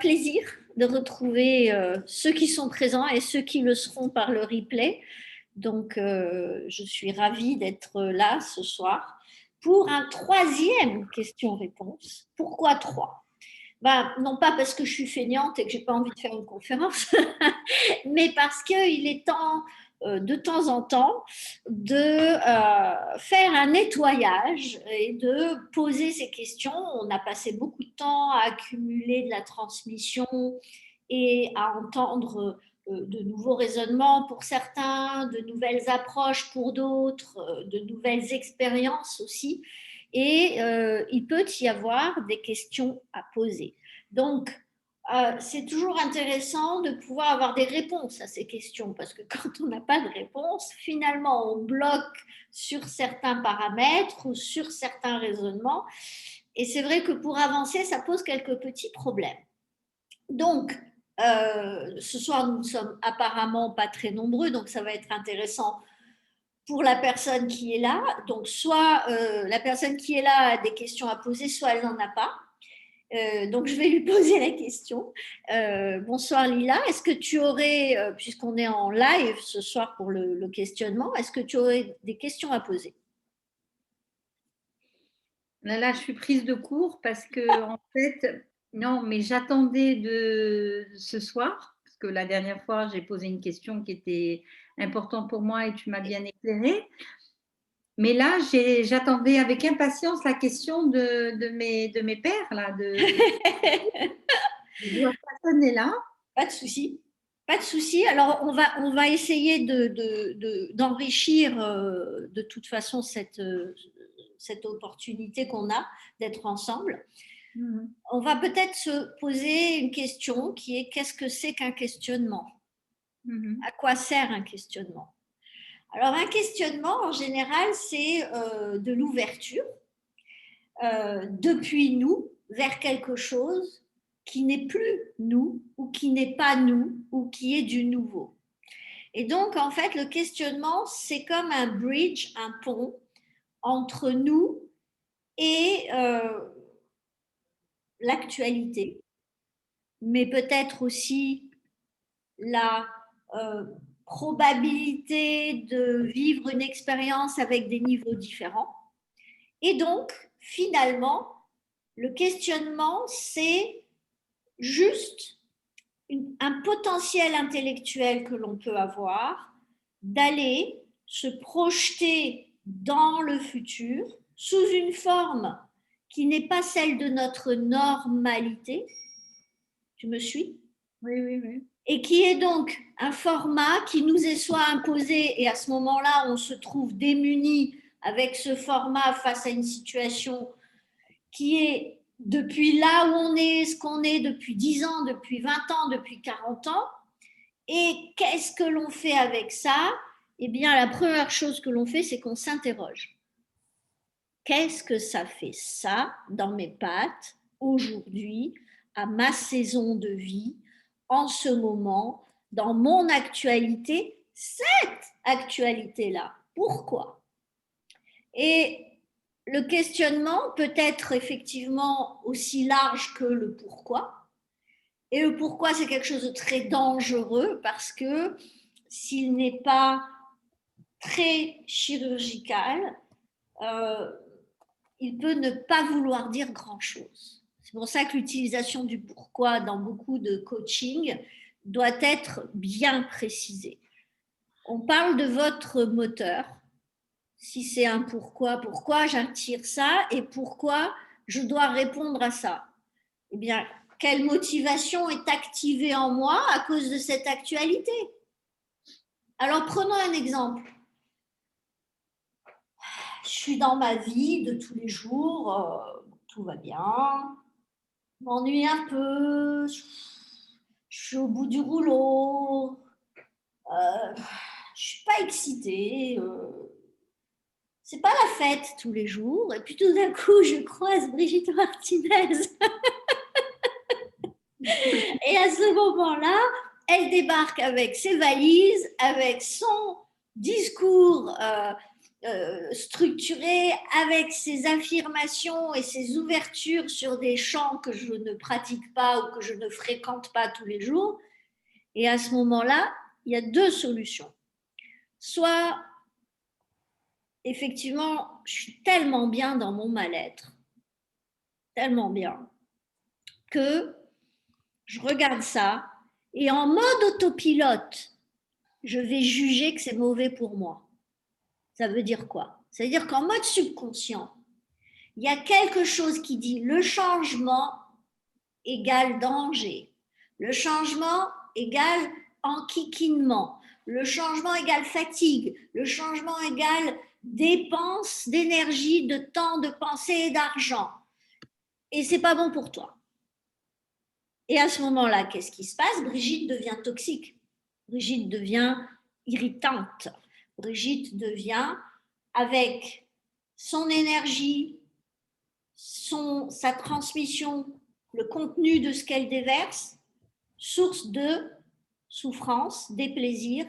plaisir de retrouver ceux qui sont présents et ceux qui le seront par le replay. Donc, je suis ravie d'être là ce soir pour un troisième question-réponse. Pourquoi trois? Ben, non pas parce que je suis feignante et que j'ai pas envie de faire une conférence, mais parce qu'il est temps en temps de faire un nettoyage et de poser ces questions. On a passé beaucoup de temps à accumuler de la transmission et à entendre de nouveaux raisonnements pour certains, de nouvelles approches pour d'autres, de nouvelles expériences aussi. Et il peut y avoir des questions à poser. Donc, c'est toujours intéressant de pouvoir avoir des réponses à ces questions, parce que quand on n'a pas de réponse, finalement, on bloque sur certains paramètres ou sur certains raisonnements. Et c'est vrai que pour avancer, ça pose quelques petits problèmes. Donc, ce soir, nous ne sommes apparemment pas très nombreux, donc ça va être intéressant pour la personne qui est là. Donc, soit la personne qui est là a des questions à poser, soit elle n'en a pas. Donc, je vais lui poser la question. Bonsoir Lila, est-ce que tu aurais, puisqu'on est en live ce soir pour le questionnement, est-ce que tu aurais des questions à poser? Là, je suis prise de court parce que, en fait, non, mais j'attendais de ce soir, parce que la dernière fois, j'ai posé une question qui était importante pour moi et tu m'as bien éclairée. Mais là, j'attendais avec impatience la question de mes pairs, là. Personne n'est là. Pas de souci. Pas de souci. Alors, on va essayer d'enrichir de toute façon cette opportunité qu'on a d'être ensemble. On va peut-être se poser une question qui est qu'est-ce que c'est qu'un questionnement? À quoi sert un questionnement? Alors, un questionnement, en général, c'est de l'ouverture depuis nous vers quelque chose qui n'est plus nous ou qui n'est pas nous ou qui est du nouveau. Et donc, en fait, le questionnement, c'est comme un bridge, un pont entre nous et l'actualité, mais peut-être aussi la probabilité de vivre une expérience avec des niveaux différents. Et donc, finalement, le questionnement, c'est juste un potentiel intellectuel que l'on peut avoir d'aller se projeter dans le futur sous une forme qui n'est pas celle de notre normalité. Tu me suis? Oui, oui, oui. Et qui est donc un format qui nous est soit imposé, et à ce moment-là, on se trouve démuni avec ce format face à une situation qui est depuis là où on est, ce qu'on est depuis 10 ans, depuis 20 ans, depuis 40 ans. Et qu'est-ce que l'on fait avec ça? Eh bien, la première chose que l'on fait, c'est qu'on s'interroge. Qu'est-ce que ça fait ça dans mes pattes aujourd'hui, à ma saison de vie, en ce moment, dans mon actualité, cette actualité-là? Pourquoi? Et le questionnement peut être effectivement aussi large que le pourquoi. Et le pourquoi, c'est quelque chose de très dangereux parce que s'il n'est pas très chirurgical, euh, il peut ne pas vouloir dire grand-chose. C'est pour ça que l'utilisation du pourquoi dans beaucoup de coaching doit être bien précisée. On parle de votre moteur. Si c'est un pourquoi j'attire ça et pourquoi je dois répondre à ça? Eh bien, quelle motivation est activée en moi à cause de cette actualité? Alors, prenons un exemple. Je suis dans ma vie de tous les jours, tout va bien, je m'ennuie un peu, je suis au bout du rouleau, je ne suis pas excitée, c'est pas la fête tous les jours. Et puis tout d'un coup, je croise Brigitte Martinez. Et à ce moment-là, elle débarque avec ses valises, avec son discours structuré avec ses affirmations et ses ouvertures sur des champs que je ne pratique pas ou que je ne fréquente pas tous les jours. Et à ce moment-là, il y a deux solutions. Soit, effectivement, je suis tellement bien dans mon mal-être, tellement bien, que je regarde ça et en mode autopilote, je vais juger que c'est mauvais pour moi. Ça veut dire quoi? Ça veut dire qu'en mode subconscient, il y a quelque chose qui dit le changement égale danger, le changement égale enquiquinement, le changement égale fatigue, le changement égale dépense d'énergie, de temps, de pensée et d'argent. Et c'est pas bon pour toi. Et à ce moment-là, qu'est-ce qui se passe? Brigitte devient toxique. Brigitte devient irritante. Brigitte devient, avec son énergie, sa transmission, le contenu de ce qu'elle déverse, source de souffrance, déplaisir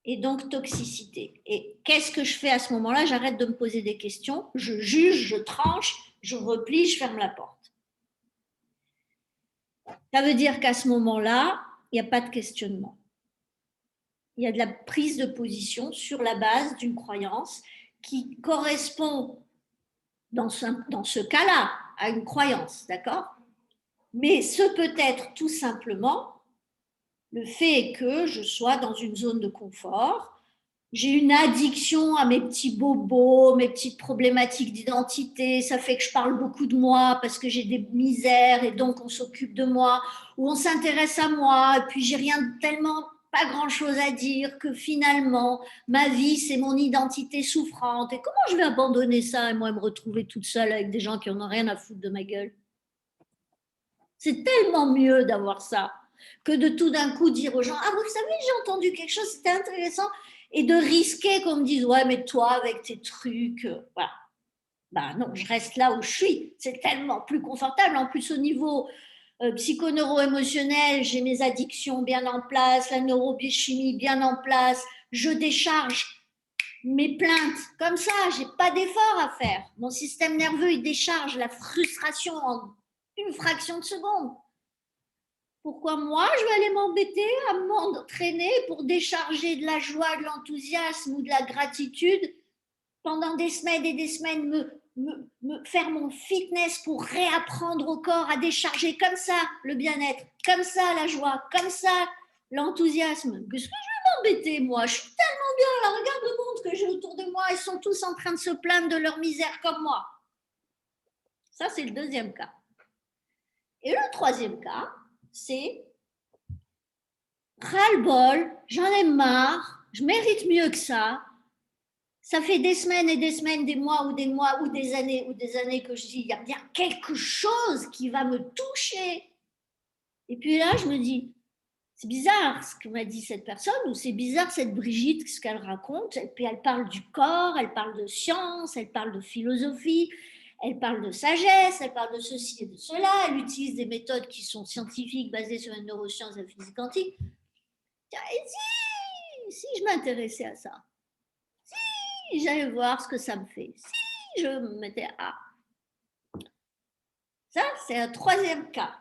et donc toxicité. Et qu'est-ce que je fais à ce moment-là? J'arrête de me poser des questions, je juge, je tranche, je replie, je ferme la porte. Ça veut dire qu'à ce moment-là, il n'y a pas de questionnement. Il y a de la prise de position sur la base d'une croyance qui correspond, dans ce cas-là, à une croyance, d'accord? Mais ce peut être tout simplement le fait que je sois dans une zone de confort, j'ai une addiction à mes petits bobos, mes petites problématiques d'identité, ça fait que je parle beaucoup de moi parce que j'ai des misères et donc on s'occupe de moi, ou on s'intéresse à moi et puis j'ai rien tellement, pas grand-chose à dire que finalement ma vie c'est mon identité souffrante et comment je vais abandonner ça et moi me retrouver toute seule avec des gens qui en ont rien à foutre de ma gueule? C'est tellement mieux d'avoir ça que de tout d'un coup dire aux gens, ah vous savez, j'ai entendu quelque chose, c'était intéressant, et de risquer qu'on me dise, ouais, mais toi, avec tes trucs, voilà. Ben non, je reste là où je suis. C'est tellement plus confortable. En plus, au niveau psychoneuro-émotionnel, j'ai mes addictions bien en place, la neurobiochimie bien en place, je décharge mes plaintes comme ça, j'ai pas d'effort à faire. Mon système nerveux, il décharge la frustration en une fraction de seconde. Pourquoi moi, je vais aller m'embêter à m'entraîner pour décharger de la joie, de l'enthousiasme ou de la gratitude pendant des semaines et des semaines, me faire mon fitness pour réapprendre au corps à décharger comme ça le bien-être, comme ça la joie, comme ça l'enthousiasme. Qu'est-ce que je vais m'embêter, moi? Je suis tellement bien, là, regarde le monde que j'ai autour de moi, ils sont tous en train de se plaindre de leur misère comme moi. Ça, c'est le deuxième cas. Et le troisième cas, c'est ras-le-bol, j'en ai marre, je mérite mieux que ça. Ça fait des semaines et des semaines, des mois ou des années que je dis, il y a bien quelque chose qui va me toucher. Et puis là, je me dis, c'est bizarre ce que m'a dit cette personne, ou c'est bizarre cette Brigitte, ce qu'elle raconte. Et puis elle parle du corps, elle parle de science, elle parle de philosophie, elle parle de sagesse, elle parle de ceci et de cela, elle utilise des méthodes qui sont scientifiques, basées sur la neuroscience et la physique quantique. Et si je m'intéressais à ça, si j'allais voir ce que ça me fait, si je me mettais à... Ça, c'est un troisième cas.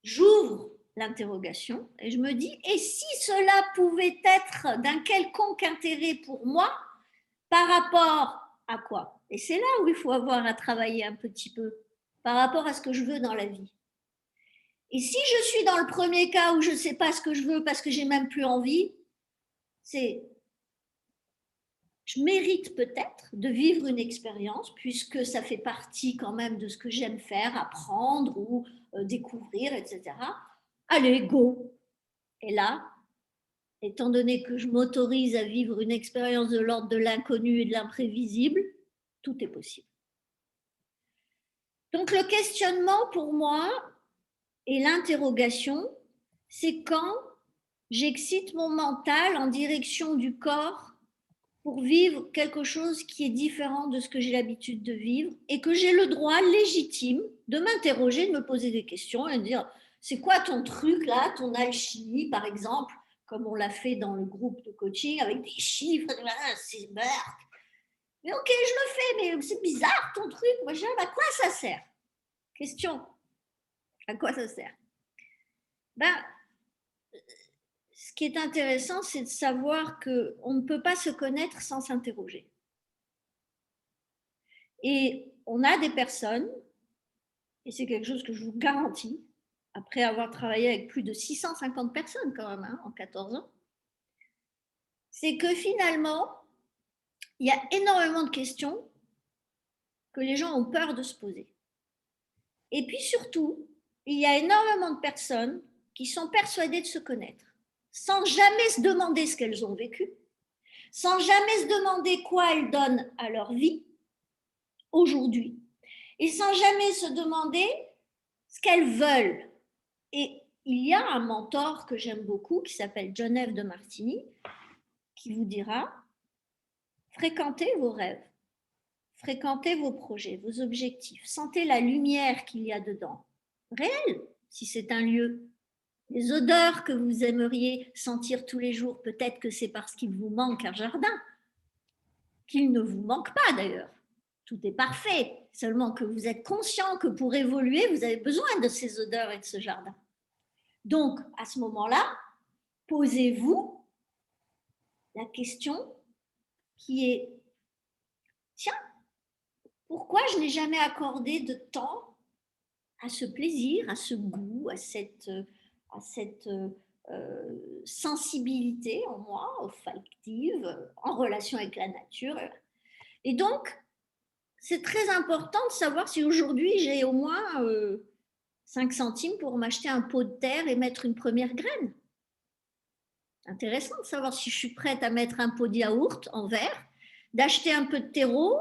J'ouvre l'interrogation et je me dis, et si cela pouvait être d'un quelconque intérêt pour moi par rapport à quoi? Et c'est là où il faut avoir à travailler un petit peu par rapport à ce que je veux dans la vie. Et si je suis dans le premier cas où je ne sais pas ce que je veux parce que j'ai même plus envie, c'est je mérite peut-être de vivre une expérience puisque ça fait partie quand même de ce que j'aime faire, apprendre ou découvrir, etc. Allez, go. Et là, étant donné que je m'autorise à vivre une expérience de l'ordre de l'inconnu et de l'imprévisible, tout est possible. Donc le questionnement pour moi et l'interrogation, c'est quand j'excite mon mental en direction du corps pour vivre quelque chose qui est différent de ce que j'ai l'habitude de vivre et que j'ai le droit légitime de m'interroger, de me poser des questions et de dire c'est quoi ton truc là, ton alchimie par exemple, comme on l'a fait dans le groupe de coaching avec des chiffres, c'est meurtre. Mais ok, je le fais, mais c'est bizarre ton truc. Moi, je dis, à quoi ça sert? Question, à quoi ça sert? Ben, ce qui est intéressant, c'est de savoir qu'on ne peut pas se connaître sans s'interroger. Et on a des personnes, et c'est quelque chose que je vous garantis, après avoir travaillé avec plus de 650 personnes quand même, hein, en 14 ans, c'est que finalement, il y a énormément de questions que les gens ont peur de se poser. Et puis surtout, il y a énormément de personnes qui sont persuadées de se connaître, sans jamais se demander ce qu'elles ont vécu, sans jamais se demander quoi elles donnent à leur vie aujourd'hui, et sans jamais se demander ce qu'elles veulent. Et il y a un mentor que j'aime beaucoup qui s'appelle John F. de Martini qui vous dira fréquentez vos rêves, fréquentez vos projets, vos objectifs, sentez la lumière qu'il y a dedans, réelle, si c'est un lieu. Les odeurs que vous aimeriez sentir tous les jours, peut-être que c'est parce qu'il vous manque un jardin, qu'il ne vous manque pas d'ailleurs. Tout est parfait, seulement que vous êtes conscient que pour évoluer, vous avez besoin de ces odeurs et de ce jardin. Donc, à ce moment-là, posez-vous la question qui est, tiens, pourquoi je n'ai jamais accordé de temps à ce plaisir, à ce goût, à cette sensibilité en moi, olfactive, en relation avec la nature. Et donc, c'est très important de savoir si aujourd'hui j'ai au moins 5 centimes pour m'acheter un pot de terre et mettre une première graine. Intéressant de savoir si je suis prête à mettre un pot de yaourt en verre, d'acheter un peu de terreau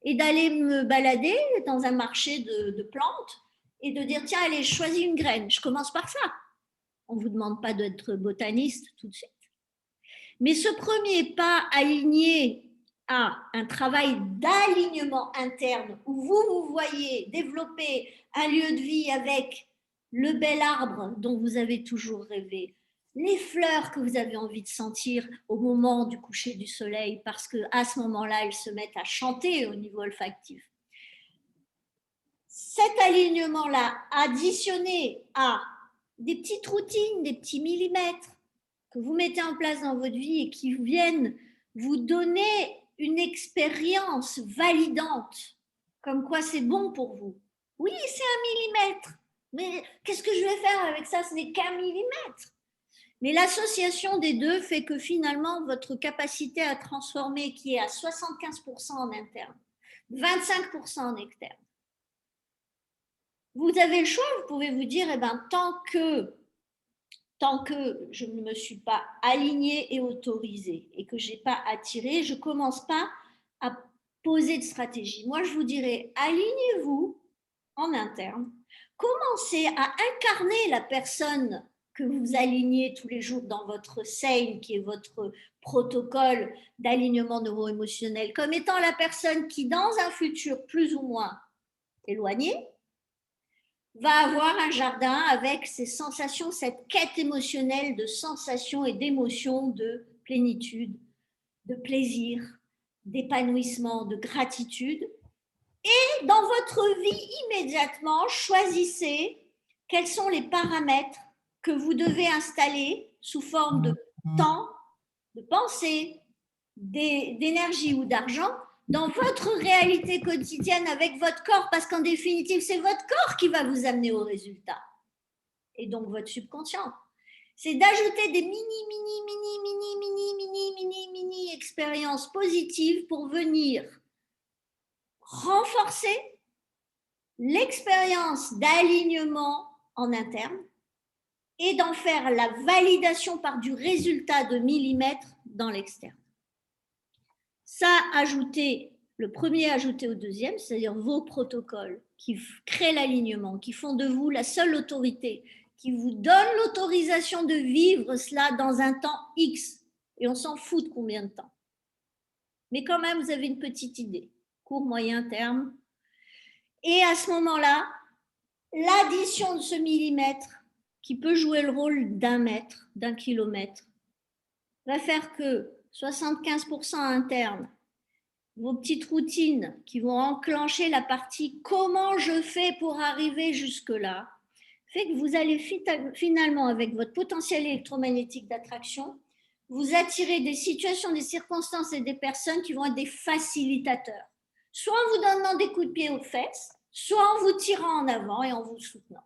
et d'aller me balader dans un marché de plantes et de dire tiens, allez, je choisis une graine. Je commence par ça. On ne vous demande pas d'être botaniste tout de suite. Mais ce premier pas aligné à un travail d'alignement interne où vous voyez développer un lieu de vie avec le bel arbre dont vous avez toujours rêvé, les fleurs que vous avez envie de sentir au moment du coucher du soleil, parce qu'à ce moment-là, elles se mettent à chanter au niveau olfactif. Cet alignement-là, additionné à des petites routines, des petits millimètres que vous mettez en place dans votre vie et qui viennent vous donner une expérience validante, comme quoi c'est bon pour vous. Oui, c'est un millimètre, mais qu'est-ce que je vais faire avec ça? Ce n'est qu'un millimètre. Mais l'association des deux fait que finalement, votre capacité à transformer, qui est à 75% en interne, 25% en externe, vous avez le choix, vous pouvez vous dire, eh ben, tant que je ne me suis pas alignée et autorisée et que je n'ai pas attiré, je ne commence pas à poser de stratégie. Moi, je vous dirais, alignez-vous en interne, commencez à incarner la personne que vous alignez tous les jours dans votre SAIL, qui est votre protocole d'alignement neuro-émotionnel, comme étant la personne qui, dans un futur plus ou moins éloigné, va avoir un jardin avec ces sensations, cette quête émotionnelle de sensations et d'émotions de plénitude, de plaisir, d'épanouissement, de gratitude. Et dans votre vie, immédiatement, choisissez quels sont les paramètres que vous devez installer sous forme de temps, de pensée, d'énergie ou d'argent dans votre réalité quotidienne avec votre corps, parce qu'en définitive, c'est votre corps qui va vous amener au résultat. Et donc votre subconscient. C'est d'ajouter des mini expériences positives pour venir renforcer l'expérience d'alignement en interne et d'en faire la validation par du résultat de millimètres dans l'externe. Ça, ajouter le premier ajouté au deuxième, c'est-à-dire vos protocoles qui créent l'alignement, qui font de vous la seule autorité, qui vous donnent l'autorisation de vivre cela dans un temps X. Et on s'en fout de combien de temps. Mais quand même, vous avez une petite idée, court, moyen terme. Et à ce moment-là, l'addition de ce millimètre, qui peut jouer le rôle d'un mètre, d'un kilomètre, va faire que 75% interne, vos petites routines qui vont enclencher la partie comment je fais pour arriver jusque-là, fait que vous allez finalement, avec votre potentiel électromagnétique d'attraction, vous attirer des situations, des circonstances et des personnes qui vont être des facilitateurs. Soit en vous donnant des coups de pied aux fesses, soit en vous tirant en avant et en vous soutenant.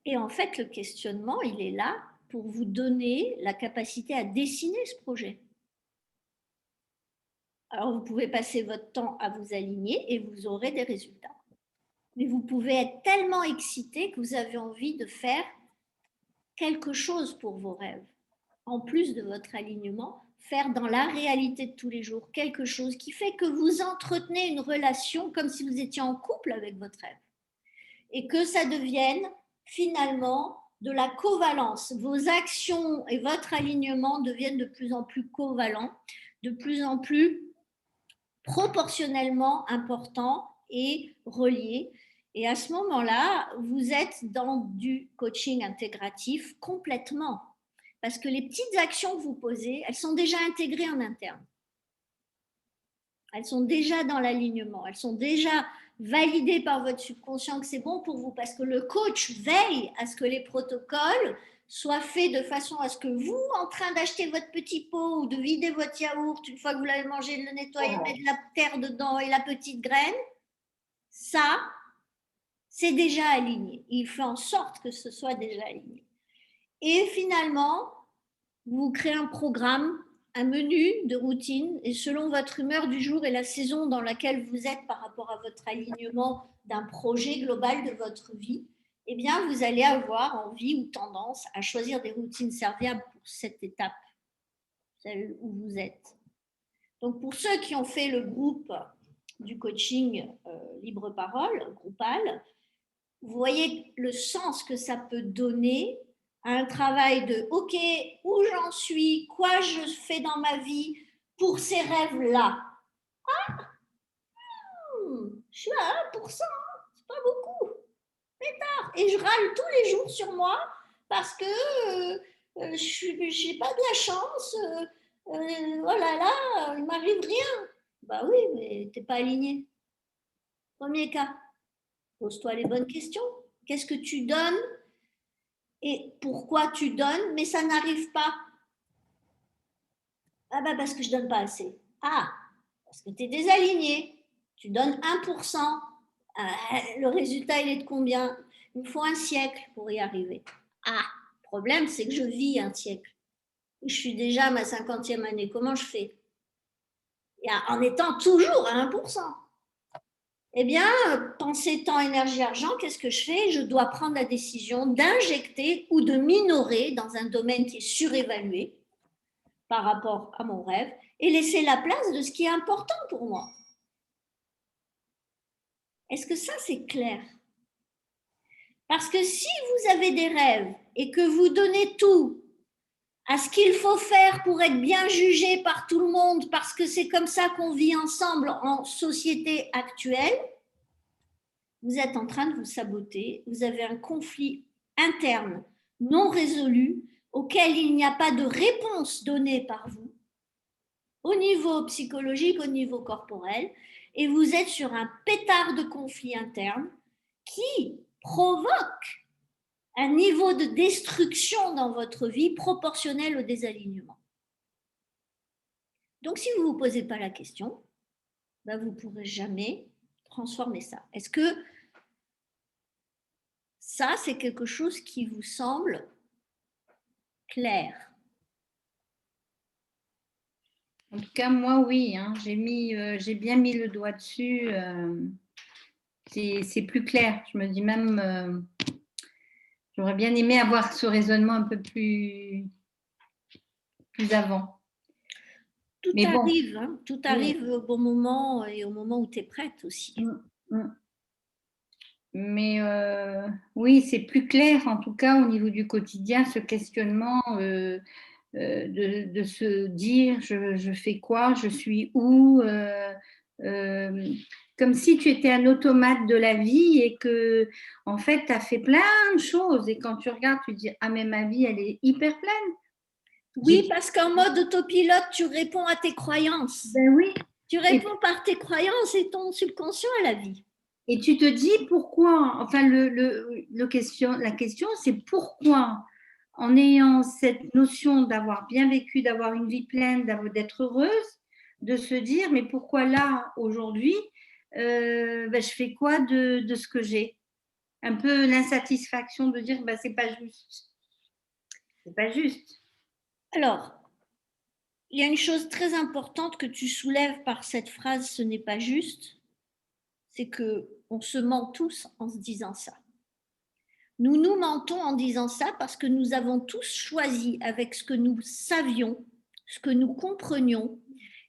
Et en fait, le questionnement, il est là pour vous donner la capacité à dessiner ce projet. Alors, vous pouvez passer votre temps à vous aligner et vous aurez des résultats. Mais vous pouvez être tellement excité que vous avez envie de faire quelque chose pour vos rêves. En plus de votre alignement, faire dans la réalité de tous les jours quelque chose qui fait que vous entretenez une relation comme si vous étiez en couple avec votre rêve. Et que ça devienne finalement de la covalence. Vos actions et votre alignement deviennent de plus en plus covalents, de plus en plus proportionnellement importants et reliés. Et à ce moment-là, vous êtes dans du coaching intégratif complètement. Parce que les petites actions que vous posez, elles sont déjà intégrées en interne. Elles sont déjà dans l'alignement. Elles sont déjà validées par votre subconscient que c'est bon pour vous. Parce que le coach veille à ce que les protocoles soient faits de façon à ce que vous, en train d'acheter votre petit pot ou de vider votre yaourt, une fois que vous l'avez mangé, de le nettoyer, de mettre de la terre dedans et la petite graine, ça, c'est déjà aligné. Il fait en sorte que ce soit déjà aligné. Et finalement, vous créez un programme, un menu de routine, et selon votre humeur du jour et la saison dans laquelle vous êtes par rapport à votre alignement d'un projet global de votre vie, eh bien, vous allez avoir envie ou tendance à choisir des routines serviables pour cette étape, celle où vous êtes. Donc, pour ceux qui ont fait le groupe du coaching Libre Parole, Groupal, vous voyez le sens que ça peut donner à un travail de « Ok, où j'en suis, quoi je fais dans ma vie pour ces rêves-là ». Je suis à 1%, c'est pas beaucoup. Pétard. Et je râle tous les jours sur moi parce que je n'ai pas de la chance. Oh là là, il m'arrive rien. Bah oui, mais tu n'es pas aligné. Premier cas, pose-toi les bonnes questions. Qu'est-ce que tu donnes et pourquoi tu donnes, mais ça n'arrive pas? Ah bah parce que je ne donne pas assez. Ah, parce que tu es désaligné. Tu donnes 1%. Le résultat, il est de combien? Il me faut un siècle pour y arriver. Ah, le problème, c'est que je vis un siècle. Je suis déjà à ma 50e année. Comment je fais? En étant toujours à 1%. Eh bien, pensée, temps, énergie, argent, qu'est-ce que je fais? Je dois prendre la décision d'injecter ou de minorer dans un domaine qui est surévalué par rapport à mon rêve et laisser la place de ce qui est important pour moi. Est-ce que ça, c'est clair? Parce que si vous avez des rêves et que vous donnez tout à ce qu'il faut faire pour être bien jugé par tout le monde, parce que c'est comme ça qu'on vit ensemble en société actuelle, vous êtes en train de vous saboter, vous avez un conflit interne non résolu auquel il n'y a pas de réponse donnée par vous, au niveau psychologique, au niveau corporel, et vous êtes sur un pétard de conflit interne qui provoque un niveau de destruction dans votre vie proportionnel au désalignement. Donc, si vous ne vous posez pas la question, ben, vous ne pourrez jamais transformer ça. Est-ce que ça, c'est quelque chose qui vous semble clair? En tout cas, moi, oui. Hein, j'ai bien mis le doigt dessus. C'est plus clair. Je me dis même, j'aurais bien aimé avoir ce raisonnement un peu plus avant. Tout Mais arrive, bon. hein, tout arrive au bon moment et au moment où tu es prête aussi. Mais oui, c'est plus clair en tout cas au niveau du quotidien, ce questionnement de se dire je fais quoi, je suis où, comme si tu étais un automate de la vie et que en fait tu as fait plein de choses et quand tu regardes tu te dis ah mais ma vie elle est hyper pleine. Oui, parce qu'en mode autopilote tu réponds à tes croyances. Ben oui, Tu réponds par tes croyances et ton subconscient à la vie. Et tu te dis pourquoi, enfin, la question, c'est pourquoi, en ayant cette notion d'avoir bien vécu, d'avoir une vie pleine, d'être heureuse, de se dire, mais pourquoi là, aujourd'hui, je fais quoi de ce que j'ai? Un peu l'insatisfaction de dire, c'est pas juste. C'est pas juste. Alors, il y a une chose très importante que tu soulèves par cette phrase, ce n'est pas juste, c'est que on se ment tous en se disant ça. Nous nous mentons en disant ça parce que nous avons tous choisi avec ce que nous savions, ce que nous comprenions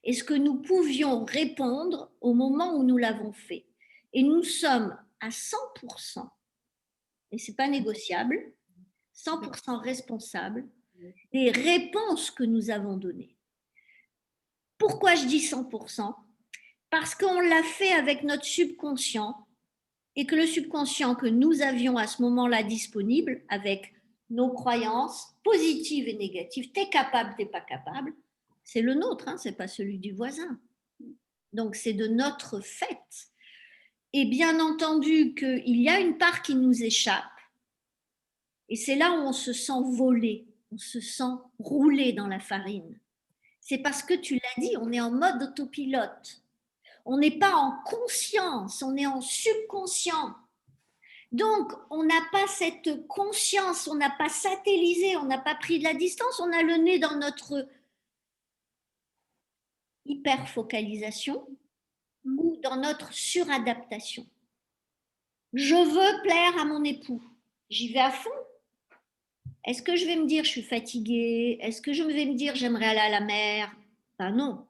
et ce que nous pouvions répondre au moment où nous l'avons fait. Et nous sommes à 100%, et ce n'est pas négociable, 100% responsables des réponses que nous avons données. Pourquoi je dis 100%? Parce qu'on l'a fait avec notre subconscient et que le subconscient que nous avions à ce moment-là disponible, avec nos croyances positives et négatives, t'es capable, t'es pas capable, c'est le nôtre, hein, c'est pas celui du voisin. Donc c'est de notre fait. Et bien entendu qu'il y a une part qui nous échappe, et c'est là où on se sent volé, on se sent roulé dans la farine. C'est parce que tu l'as dit, on est en mode autopilote. On n'est pas en conscience, on est en subconscient. Donc, on n'a pas cette conscience, on n'a pas satellisé, on n'a pas pris de la distance, on a le nez dans notre hyperfocalisation ou dans notre suradaptation. Je veux plaire à mon époux, j'y vais à fond. Est-ce que je vais me dire je suis fatiguée? Est-ce que je vais me dire j'aimerais aller à la mer? Ben non.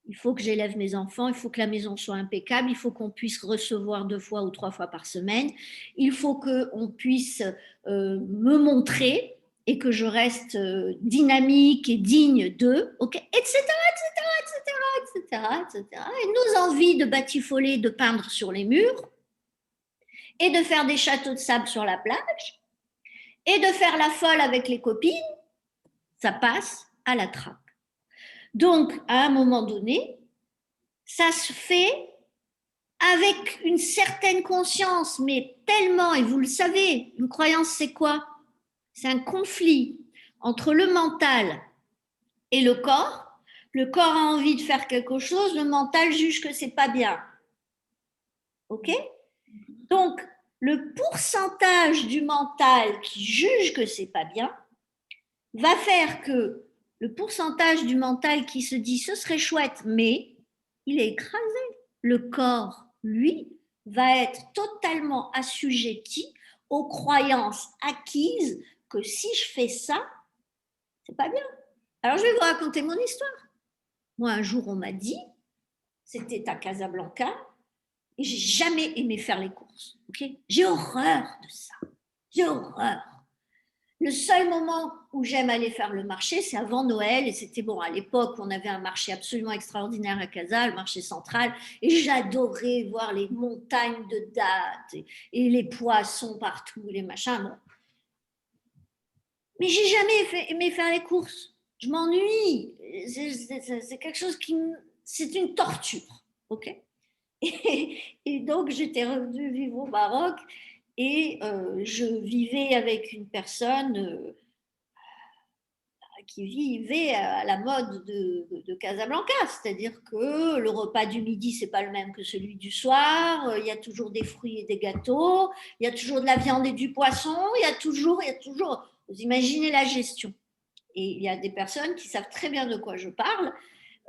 Il faut que j'élève mes enfants, il faut que la maison soit impeccable, il faut qu'on puisse recevoir 2 fois ou 3 fois par semaine, il faut qu'on puisse me montrer et que je reste dynamique et digne d'eux, okay, etc., etc. Et nos envies de batifoler, de peindre sur les murs et de faire des châteaux de sable sur la plage et de faire la folle avec les copines, ça passe à la trappe. Donc, à un moment donné, ça se fait avec une certaine conscience, mais tellement, et vous le savez, une croyance, c'est quoi? C'est un conflit entre le mental et le corps. Le corps a envie de faire quelque chose, le mental juge que c'est pas bien. OK? Donc, le pourcentage du mental qui juge que c'est pas bien va faire que le pourcentage du mental qui se dit ce serait chouette, mais il est écrasé. Le corps, lui, va être totalement assujetti aux croyances acquises que si je fais ça, c'est pas bien. Alors je vais vous raconter mon histoire. Moi, un jour, on m'a dit, c'était à Casablanca, et j'ai jamais aimé faire les courses. Okay, j'ai horreur de ça. J'ai horreur. Le seul moment où j'aime aller faire le marché, c'est avant Noël. Et c'était bon, à l'époque, on avait un marché absolument extraordinaire à Casa, le marché central. Et j'adorais voir les montagnes de dattes et les poissons partout, les machins. Bon. Mais j'ai jamais aimé faire les courses. Je m'ennuie. C'est quelque chose qui. C'est une torture. OK? Et donc, j'étais revenue vivre au Maroc et je vivais avec une personne qui vivait à la mode de Casablanca, c'est-à-dire que le repas du midi, c'est pas le même que celui du soir, il y a toujours des fruits et des gâteaux, il y a toujours de la viande et du poisson, il y a toujours, vous imaginez la gestion. Et il y a des personnes qui savent très bien de quoi je parle,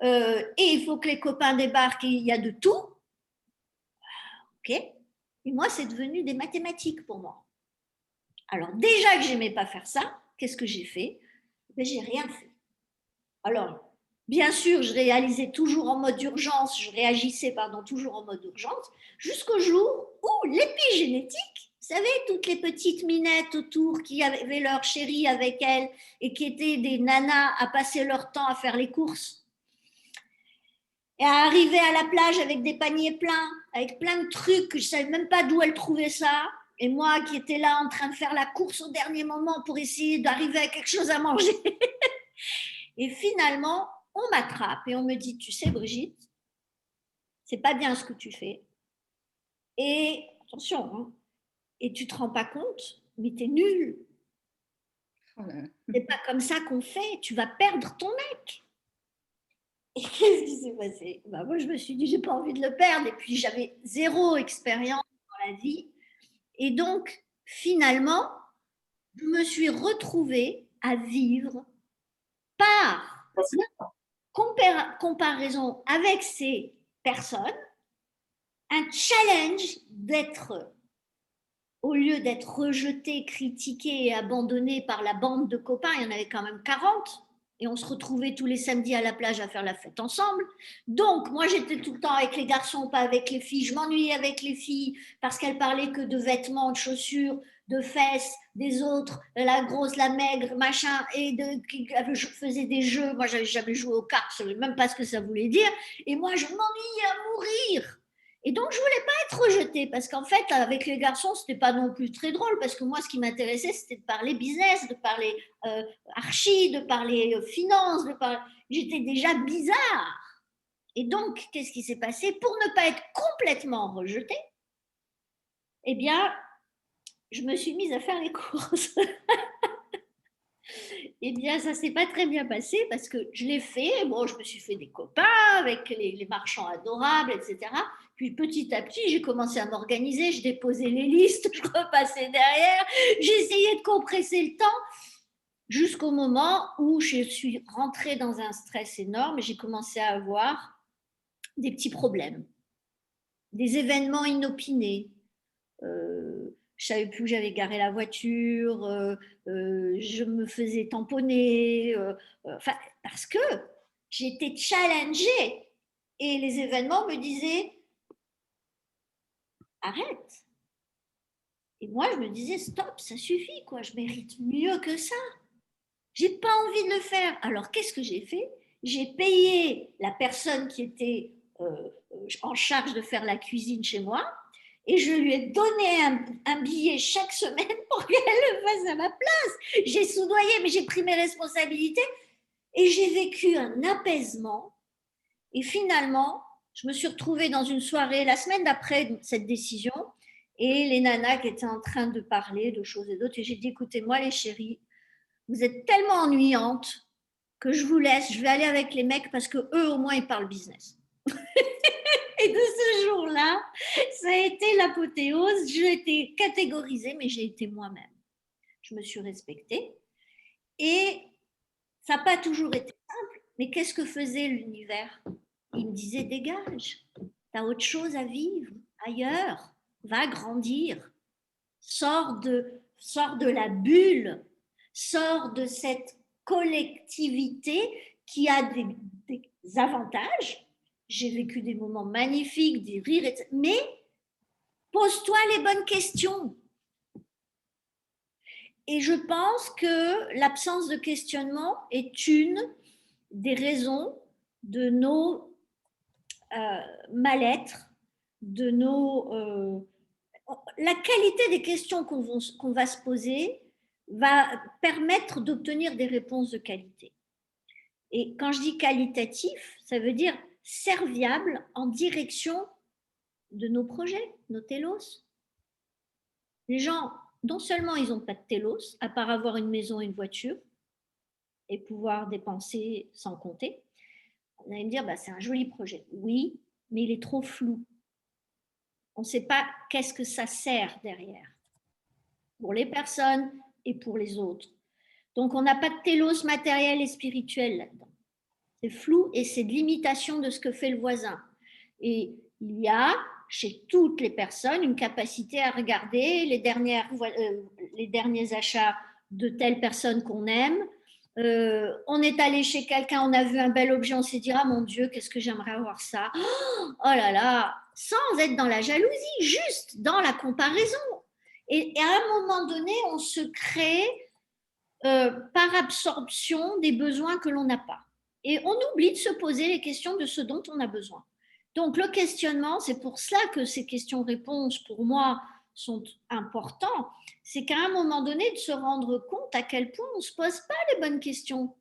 et il faut que les copains débarquent et il y a de tout. OK? Et moi, c'est devenu des mathématiques pour moi. Alors, déjà que j'aimais pas faire ça, qu'est-ce que j'ai fait? Ben, j'ai rien fait. Alors, bien sûr, je réalisais toujours en mode urgence, je réagissais, toujours en mode urgence, jusqu'au jour où l'épigénétique, vous savez, toutes les petites minettes autour qui avaient leur chéri avec elles et qui étaient des nanas à passer leur temps à faire les courses, et à arriver à la plage avec des paniers pleins, avec plein de trucs que je ne savais même pas d'où elle trouvait ça. Et moi qui étais là en train de faire la course au dernier moment pour essayer d'arriver à quelque chose à manger. Et finalement, on m'attrape et on me dit, tu sais Brigitte, c'est pas bien ce que tu fais. Et attention, hein, et tu te rends pas compte, mais tu es nul. C'est pas comme ça qu'on fait, tu vas perdre ton mec. Et qu'est-ce qui s'est passé? Ben, moi, je me suis dit, j'ai pas envie de le perdre. Et puis, j'avais zéro expérience dans la vie. Et donc, finalement, je me suis retrouvée à vivre par comparaison avec ces personnes, un challenge d'être, au lieu d'être rejeté, critiqué et abandonné par la bande de copains, il y en avait quand même 40, et on se retrouvait tous les samedis à la plage à faire la fête ensemble. Donc, moi, j'étais tout le temps avec les garçons, pas avec les filles. Je m'ennuyais avec les filles parce qu'elles parlaient que de vêtements, de chaussures, de fesses des autres, la grosse, la maigre, machin, et je faisais des jeux. Moi, j'avais jamais joué aux cartes, je ne savais même pas ce que ça voulait dire. Et moi, je m'ennuyais à mourir. Et donc, je voulais pas être rejetée parce qu'en fait, avec les garçons, c'était pas non plus très drôle parce que moi, ce qui m'intéressait, c'était de parler business, de parler archi, de parler finance, j'étais déjà bizarre. Et donc, qu'est-ce qui s'est passé? Pour ne pas être complètement rejetée, eh bien, je me suis mise à faire les courses. Eh bien, ça s'est pas très bien passé parce que je l'ai fait. Bon, je me suis fait des copains avec les marchands adorables, etc. Puis petit à petit, j'ai commencé à m'organiser. Je déposais les listes, je repassais derrière. J'essayais de compresser le temps jusqu'au moment où je suis rentrée dans un stress énorme et j'ai commencé à avoir des petits problèmes, des événements inopinés. Je savais plus où j'avais garé la voiture, je me faisais tamponner, parce que j'étais challengée et les événements me disaient arrête. Et moi, je me disais stop, ça suffit, quoi, je mérite mieux que ça. J'ai pas envie de le faire. Alors, qu'est-ce que j'ai fait? J'ai payé la personne qui était en charge de faire la cuisine chez moi et je lui ai donné un billet chaque semaine pour qu'elle le fasse à ma place. J'ai soudoyé, mais j'ai pris mes responsabilités et j'ai vécu un apaisement. Et finalement, je me suis retrouvée dans une soirée la semaine d'après cette décision et les nanas qui étaient en train de parler de choses et d'autres. Et j'ai dit, écoutez-moi les chéris, vous êtes tellement ennuyantes que je vous laisse, je vais aller avec les mecs parce que eux au moins ils parlent business. Et de ce jour-là, ça a été l'apothéose. J'ai été catégorisée, mais j'ai été moi-même. Je me suis respectée. Et ça n'a pas toujours été simple. Mais qu'est-ce que faisait l'univers? Il me disait, dégage, tu as autre chose à vivre ailleurs, va grandir, sors de la bulle, sors de cette collectivité qui a des avantages. J'ai vécu des moments magnifiques, des rires, etc. Mais pose-toi les bonnes questions. Et je pense que l'absence de questionnement est une des raisons de nos mal-être, de nos... la qualité des questions qu'on va se poser va permettre d'obtenir des réponses de qualité. Et quand je dis qualitatif, ça veut dire serviable en direction de nos projets, nos télos. Les gens, non seulement ils n'ont pas de télos, à part avoir une maison et une voiture, et pouvoir dépenser sans compter, on allait me dire, bah, c'est un joli projet. Oui, mais il est trop flou. On ne sait pas qu'est-ce que ça sert derrière, pour les personnes et pour les autres. Donc, on n'a pas de télos matériel et spirituel là-dedans. C'est flou et c'est de l'imitation de ce que fait le voisin. Et il y a chez toutes les personnes une capacité à regarder les derniers achats de telle personne qu'on aime. On est allé chez quelqu'un, on a vu un bel objet, on s'est dit, ah mon Dieu, qu'est-ce que j'aimerais avoir ça. Oh là là, sans être dans la jalousie, juste dans la comparaison. Et à un moment donné, on se crée par absorption des besoins que l'on n'a pas. Et on oublie de se poser les questions de ce dont on a besoin. Donc le questionnement, c'est pour cela que ces questions-réponses, pour moi, sont importants. C'est qu'à un moment donné, de se rendre compte à quel point on ne se pose pas les bonnes questions.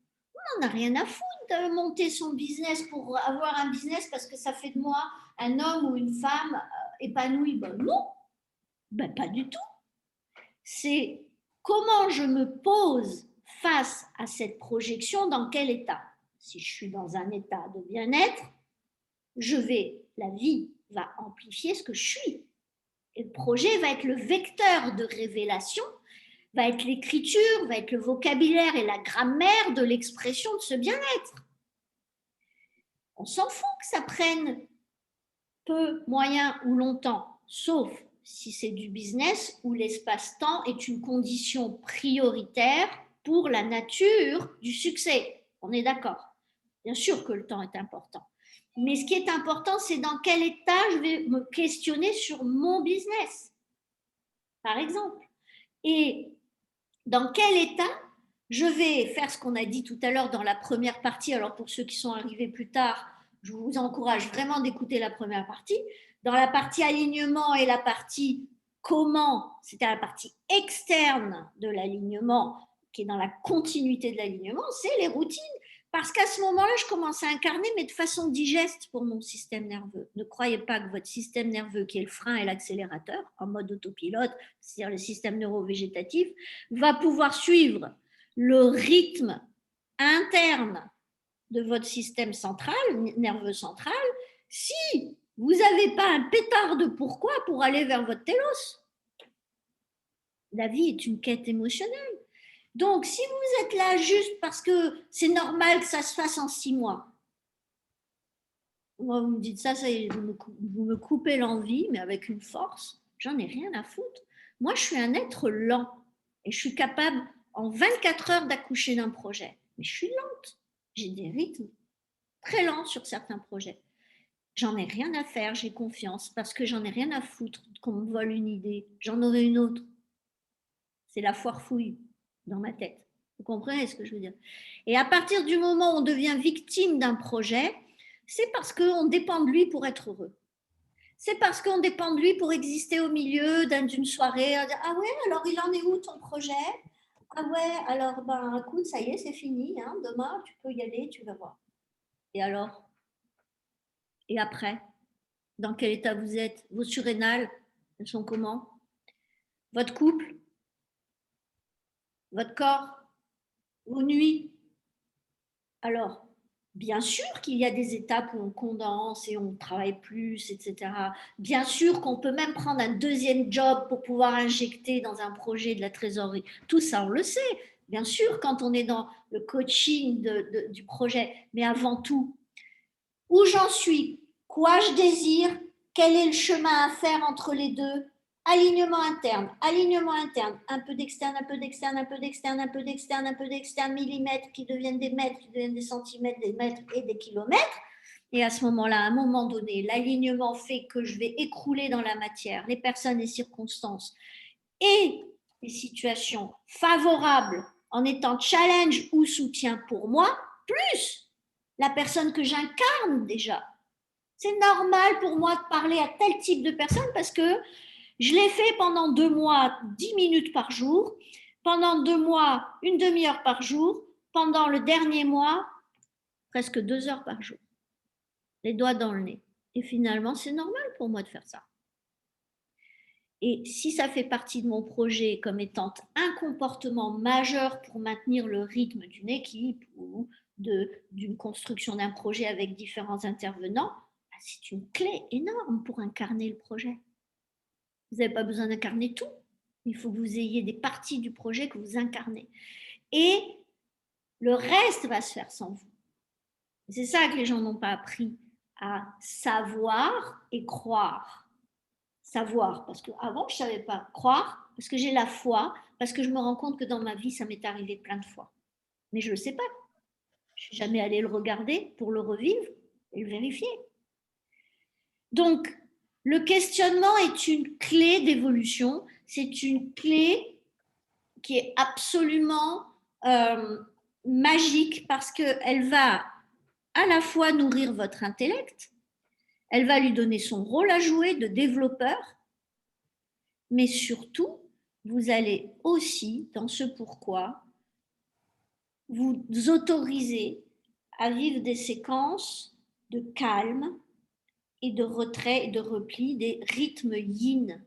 On n'en a rien à foutre de monter son business pour avoir un business parce que ça fait de moi un homme ou une femme épanoui. Ben non, ben pas du tout. C'est comment je me pose face à cette projection, dans quel état. Si je suis dans un état de bien-être, la vie va amplifier ce que je suis. Et le projet va être le vecteur de révélation, va être l'écriture, va être le vocabulaire et la grammaire de l'expression de ce bien-être. On s'en fout que ça prenne peu, moyen ou longtemps, sauf si c'est du business où l'espace-temps est une condition prioritaire pour la nature du succès. On est d'accord. Bien sûr que le temps est important. Mais ce qui est important, c'est dans quel état je vais me questionner sur mon business, par exemple. Et dans quel état je vais faire ce qu'on a dit tout à l'heure dans la première partie. Alors pour ceux qui sont arrivés plus tard, je vous encourage vraiment d'écouter la première partie. Dans la partie alignement et la partie comment, c'était la partie externe de l'alignement, qui est dans la continuité de l'alignement, c'est les routines. Parce qu'à ce moment-là, je commence à incarner, mais de façon digeste pour mon système nerveux. Ne croyez pas que votre système nerveux, qui est le frein et l'accélérateur, en mode autopilote, c'est-à-dire le système neurovégétatif, va pouvoir suivre le rythme interne de votre système central, nerveux central, si vous n'avez pas un pétard de pourquoi pour aller vers votre télos. La vie est une quête émotionnelle. Donc, si vous êtes là juste parce que c'est normal que ça se fasse en 6 mois, moi, vous me dites ça, vous me coupez l'envie, mais avec une force, j'en ai rien à foutre. Moi, je suis un être lent et je suis capable en 24 heures d'accoucher d'un projet. Mais je suis lente. J'ai des rythmes très lents sur certains projets. J'en ai rien à faire, j'ai confiance, parce que j'en ai rien à foutre qu'on me vole une idée. J'en aurai une autre. C'est la foire fouille dans ma tête. Vous comprenez ce que je veux dire? Et à partir du moment où on devient victime d'un projet, c'est parce qu'on dépend de lui pour être heureux. C'est parce qu'on dépend de lui pour exister au milieu d'une soirée. Ah ouais, alors il en est où ton projet? Ah ouais, alors ben écoute, ça y est, c'est fini. Hein, demain, tu peux y aller, tu vas voir. Et alors? Et après? Dans quel état vous êtes? Vos surrénales, elles sont comment? Votre couple? Votre corps? Vos nuits? Alors, bien sûr qu'il y a des étapes où on condense et on travaille plus, etc. Bien sûr qu'on peut même prendre un deuxième job pour pouvoir injecter dans un projet de la trésorerie. Tout ça, on le sait. Bien sûr, quand on est dans le coaching du projet. Mais avant tout, où j'en suis, quoi je désire, quel est le chemin à faire entre les deux. Alignement interne, un peu d'externe, un peu d'externe, un peu d'externe, un peu d'externe, un peu d'externe, millimètres qui deviennent des mètres, qui deviennent des centimètres, des mètres et des kilomètres. Et à ce moment-là, à un moment donné, l'alignement fait que je vais écrouler dans la matière les personnes et circonstances et les situations favorables en étant challenge ou soutien pour moi, plus la personne que j'incarne déjà. C'est normal pour moi de parler à tel type de personne parce que je l'ai fait pendant 2 mois, 10 minutes par jour, pendant 2 mois, une demi-heure par jour, pendant le dernier mois, presque 2 heures par jour. Les doigts dans le nez. Et finalement, c'est normal pour moi de faire ça. Et si ça fait partie de mon projet comme étant un comportement majeur pour maintenir le rythme d'une équipe ou d'une construction d'un projet avec différents intervenants, c'est une clé énorme pour incarner le projet. Vous n'avez pas besoin d'incarner tout. Il faut que vous ayez des parties du projet que vous incarnez. Et le reste va se faire sans vous. C'est ça que les gens n'ont pas appris à savoir et croire. Savoir, parce qu'avant, je ne savais pas. Croire, parce que j'ai la foi, parce que je me rends compte que dans ma vie, ça m'est arrivé plein de fois. Mais je ne le sais pas. Je ne suis jamais allée le regarder pour le revivre et le vérifier. Donc, le questionnement est une clé d'évolution. C'est une clé qui est absolument magique parce qu'elle va à la fois nourrir votre intellect, elle va lui donner son rôle à jouer de développeur, mais surtout, vous allez aussi, dans ce pourquoi, vous autorisez à vivre des séquences de calme et de retrait et de repli, des rythmes yin.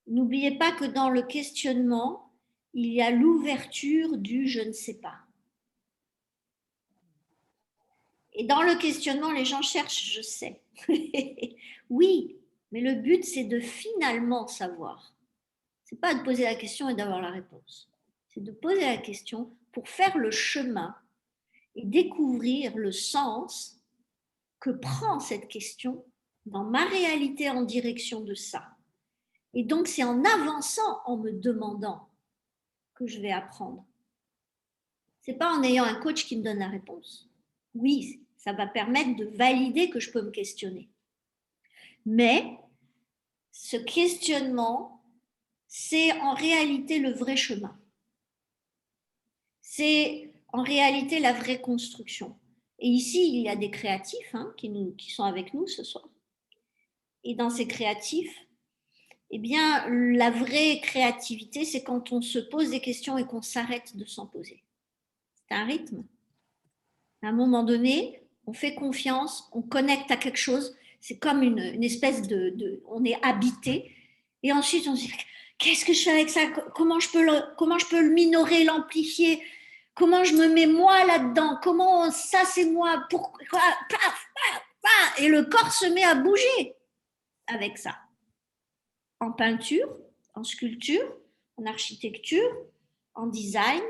N'oubliez pas que dans le questionnement, il y a l'ouverture du je ne sais pas. Et dans le questionnement, les gens cherchent je sais. Oui, mais le but, c'est de finalement savoir. Ce n'est pas de poser la question et d'avoir la réponse. C'est de poser la question pour faire le chemin et découvrir le sens que prend cette question dans ma réalité en direction de ça. Et donc, c'est en avançant, en me demandant, que je vais apprendre. Ce n'est pas en ayant un coach qui me donne la réponse. Oui, ça va permettre de valider que je peux me questionner. Mais ce questionnement, c'est en réalité le vrai chemin. C'est en réalité la vraie construction. Et ici, il y a des créatifs qui sont avec nous ce soir. Et dans ces créatifs, eh bien, la vraie créativité, c'est quand on se pose des questions et qu'on s'arrête de s'en poser. C'est un rythme. À un moment donné, on fait confiance, on connecte à quelque chose. C'est comme une espèce on est habité. Et ensuite, on se dit, qu'est-ce que je fais avec ça? Comment je peux le minorer, l'amplifier? Comment je me mets moi là-dedans? Comment ça, c'est moi? Pourquoi? Et le corps se met à bouger avec ça. En peinture, en sculpture, en architecture, en design,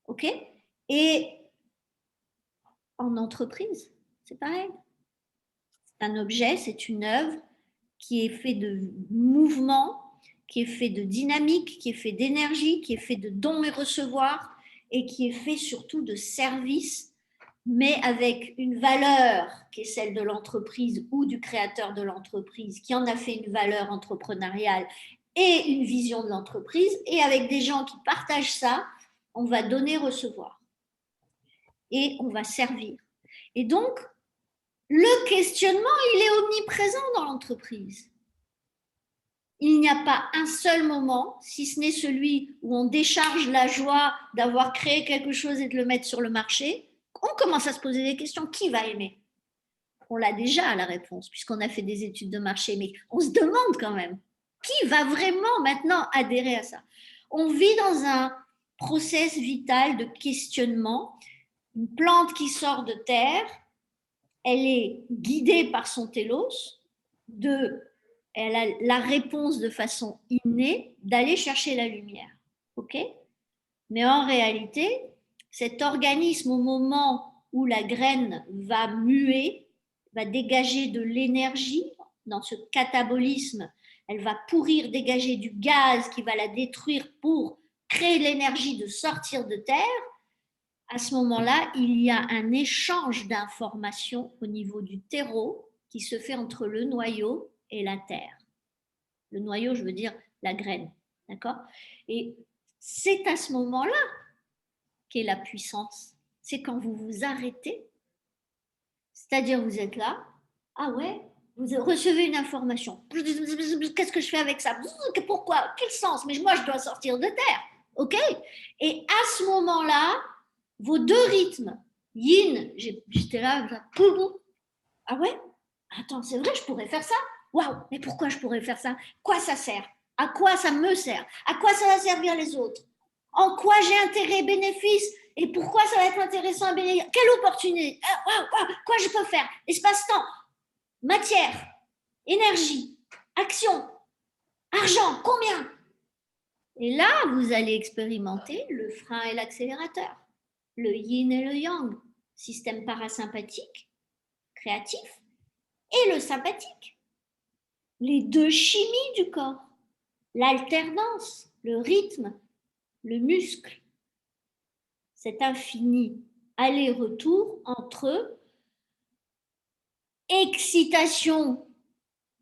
ok? Et en entreprise, c'est pareil. C'est un objet, c'est une œuvre qui est fait de mouvement, qui est fait de dynamique, qui est fait d'énergie, qui est fait de dons et recevoir, et qui est fait surtout de service, mais avec une valeur qui est celle de l'entreprise ou du créateur de l'entreprise, qui en a fait une valeur entrepreneuriale et une vision de l'entreprise, et avec des gens qui partagent ça, on va donner, recevoir. Et on va servir. Et donc, le questionnement, il est omniprésent dans l'entreprise. Il n'y a pas un seul moment, si ce n'est celui où on décharge la joie d'avoir créé quelque chose et de le mettre sur le marché, on commence à se poser des questions. Qui va aimer? On l'a déjà la réponse, puisqu'on a fait des études de marché, mais on se demande quand même, qui va vraiment maintenant adhérer à ça? On vit dans un process vital de questionnement. Une plante qui sort de terre, elle est guidée par son télos, elle a la réponse de façon innée d'aller chercher la lumière. Ok? Mais en réalité, cet organisme, au moment où la graine va muer, va dégager de l'énergie, dans ce catabolisme, elle va pourrir, dégager du gaz qui va la détruire pour créer l'énergie de sortir de terre. À ce moment-là, il y a un échange d'informations au niveau du terreau qui se fait entre le noyau et la terre. Le noyau, je veux dire la graine, d'accord? Et c'est à ce moment-là qu'est la puissance. C'est quand vous vous arrêtez, c'est-à-dire vous êtes là, ah ouais, vous recevez une information. Qu'est-ce que je fais avec ça? Pourquoi? Quel sens? Mais moi, je dois sortir de terre, ok? Et à ce moment-là, vos deux rythmes, yin, j'étais là, ah ouais? Attends, c'est vrai, je pourrais faire ça? Waouh, mais pourquoi je pourrais faire ça? Quoi ça sert? À quoi ça me sert? À quoi ça va servir les autres? En quoi j'ai intérêt, bénéfice? Et pourquoi ça va être intéressant à bénéficier? Quelle opportunité? Quoi je peux faire? Espace-temps, matière, énergie, action, argent, combien? Et là, vous allez expérimenter le frein et l'accélérateur, le yin et le yang, système parasympathique, créatif, et le sympathique. Les deux chimies du corps, l'alternance, le rythme, le muscle, cet infini aller-retour entre excitation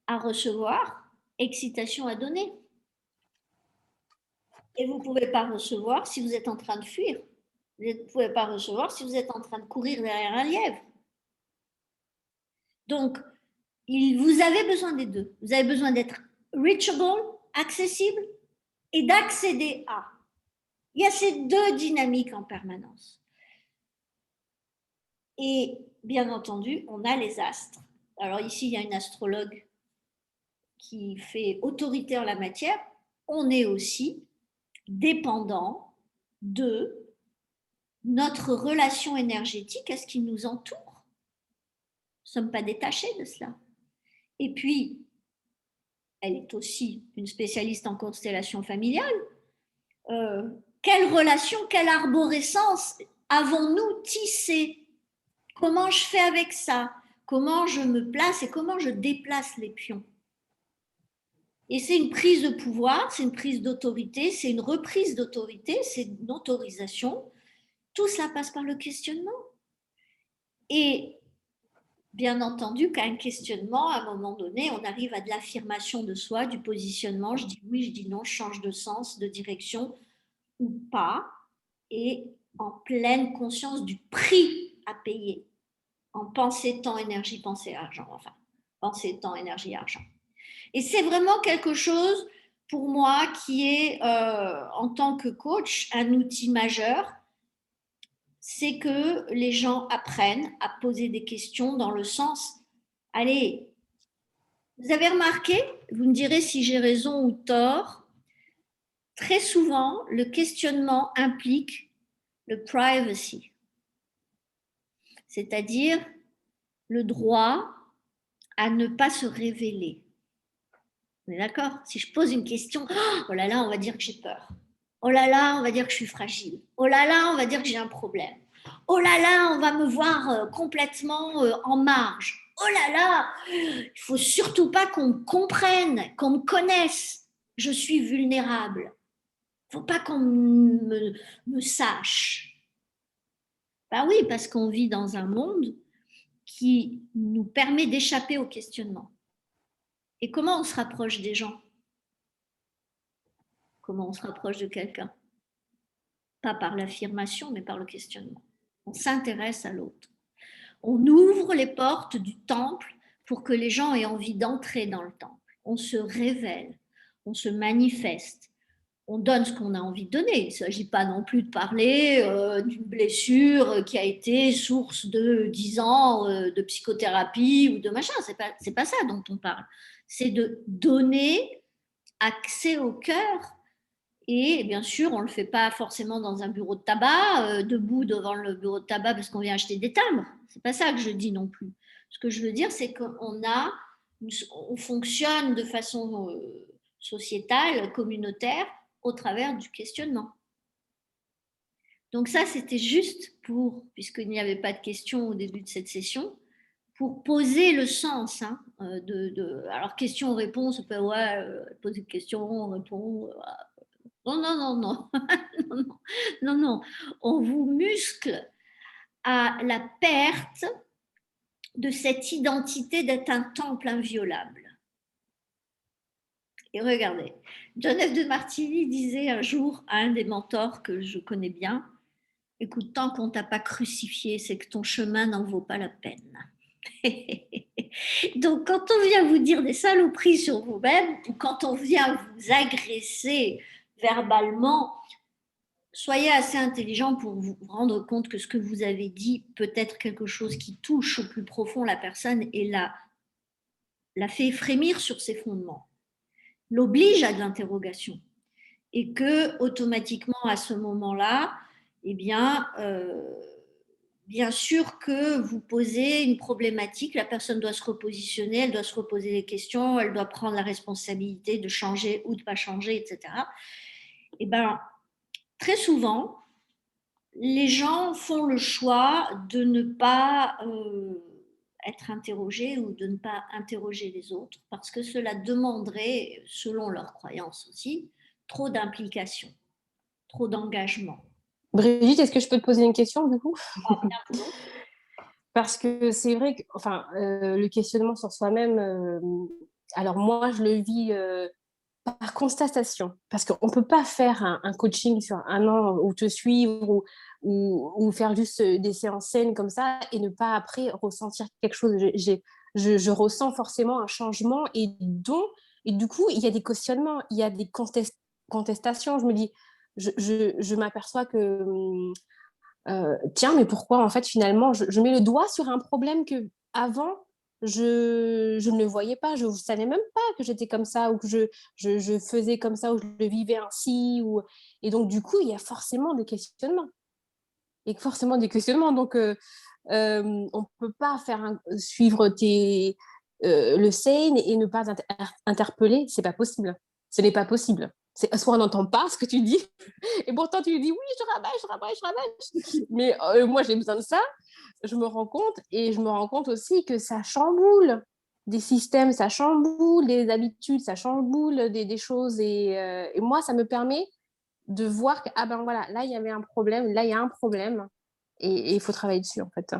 à recevoir, excitation à donner. Et vous ne pouvez pas recevoir si vous êtes en train de fuir. Vous ne pouvez pas recevoir si vous êtes en train de courir derrière un lièvre. Donc, vous avez besoin des deux. Vous avez besoin d'être reachable, accessible et d'accéder à. Il y a ces deux dynamiques en permanence. Et bien entendu, on a les astres. Alors ici, il y a une astrologue qui fait autorité en la matière. On est aussi dépendant de notre relation énergétique à ce qui nous entoure. Nous ne sommes pas détachés de cela. Et puis, elle est aussi une spécialiste en constellation familiale. Quelle relation, quelle arborescence avons-nous tissé? Comment je fais avec ça? Comment je me place et comment je déplace les pions? Et c'est une prise de pouvoir, c'est une prise d'autorité, c'est une reprise d'autorité, c'est une autorisation. Tout cela passe par le questionnement. Et bien entendu qu'à un questionnement, à un moment donné, on arrive à de l'affirmation de soi, du positionnement. Je dis oui, je dis non, je change de sens, de direction ou pas. Et en pleine conscience du prix à payer en pensée, temps, énergie, pensée, argent. Enfin, pensée, temps, énergie, argent. Et c'est vraiment quelque chose pour moi qui est, en tant que coach, un outil majeur. C'est que les gens apprennent à poser des questions dans le sens, allez, vous avez remarqué, vous me direz si j'ai raison ou tort, très souvent, le questionnement implique le privacy, c'est-à-dire le droit à ne pas se révéler. On est d'accord? Si je pose une question, oh là là, on va dire que j'ai peur. Oh là là, on va dire que je suis fragile. Oh là là, on va dire que j'ai un problème. Oh là là, on va me voir complètement en marge. Oh là là, il faut surtout pas qu'on me comprenne, qu'on me connaisse. Je suis vulnérable. Il faut pas qu'on me sache. Ben oui, parce qu'on vit dans un monde qui nous permet d'échapper au questionnement. Et comment on se rapproche des gens? Comment on se rapproche de quelqu'un? Pas par l'affirmation, mais par le questionnement. On s'intéresse à l'autre. On ouvre les portes du temple pour que les gens aient envie d'entrer dans le temple. On se révèle, on se manifeste, on donne ce qu'on a envie de donner. Il ne s'agit pas non plus de parler d'une blessure qui a été source de 10 ans de psychothérapie ou de machin. C'est pas ça dont on parle. C'est de donner accès au cœur. Et bien sûr, on ne le fait pas forcément dans un bureau de tabac, debout devant le bureau de tabac parce qu'on vient acheter des timbres. C'est pas ça que je dis non plus. Ce que je veux dire, c'est on fonctionne de façon sociétale, communautaire, au travers du questionnement. Donc ça, c'était juste pour, puisqu'il n'y avait pas de questions au début de cette session, pour poser le sens. Hein, alors, question-réponse, ouais, poser une question, on répond. Non, non, non, non. non, non, non, non. On vous muscle à la perte de cette identité d'être un temple inviolable. Et regardez, John F. de Martini disait un jour à un des mentors que je connais bien, écoute, tant qu'on t'a pas crucifié, c'est que ton chemin n'en vaut pas la peine. Donc, quand on vient vous dire des saloperies sur vous-même, ou quand on vient vous agresser verbalement, soyez assez intelligent pour vous rendre compte que ce que vous avez dit peut être quelque chose qui touche au plus profond la personne et la fait frémir sur ses fondements, l'oblige à de l'interrogation. Et que automatiquement, à ce moment-là, eh bien sûr que vous posez une problématique, la personne doit se repositionner, elle doit se reposer des questions, elle doit prendre la responsabilité de changer ou de ne pas changer, etc. Et bien, très souvent, les gens font le choix de ne pas être interrogés ou de ne pas interroger les autres parce que cela demanderait, selon leurs croyances aussi, trop d'implication, trop d'engagement. Brigitte, est-ce que je peux te poser une question du coup? Parce que c'est vrai que le questionnement sur soi-même, alors moi je le vis par constatation, parce qu'on ne peut pas faire un coaching sur un an ou te suivre ou faire juste des séances saines comme ça et ne pas après ressentir quelque chose. Je ressens forcément un changement et du coup, il y a des questionnements, il y a des contestations. Je me dis, je m'aperçois que, tiens, mais pourquoi en fait finalement, je mets le doigt sur un problème que avant je ne le voyais pas, je ne savais même pas que j'étais comme ça ou que je faisais comme ça ou je le vivais ainsi. Et donc, du coup, il y a forcément des questionnements. Et forcément des questionnements. Donc, on ne peut pas suivre le SANE et ne pas interpeller. Ce n'est pas possible. Ce n'est pas possible. Soit on n'entend pas ce que tu dis, et pourtant tu dis oui, je rabâche. Mais moi, j'ai besoin de ça. Je me rends compte, et je me rends compte aussi que ça chamboule des systèmes, ça chamboule des habitudes, ça chamboule des choses. Et moi, ça me permet de voir que, ah ben voilà, là, il y avait un problème, là, il y a un problème. Et il faut travailler dessus, en fait.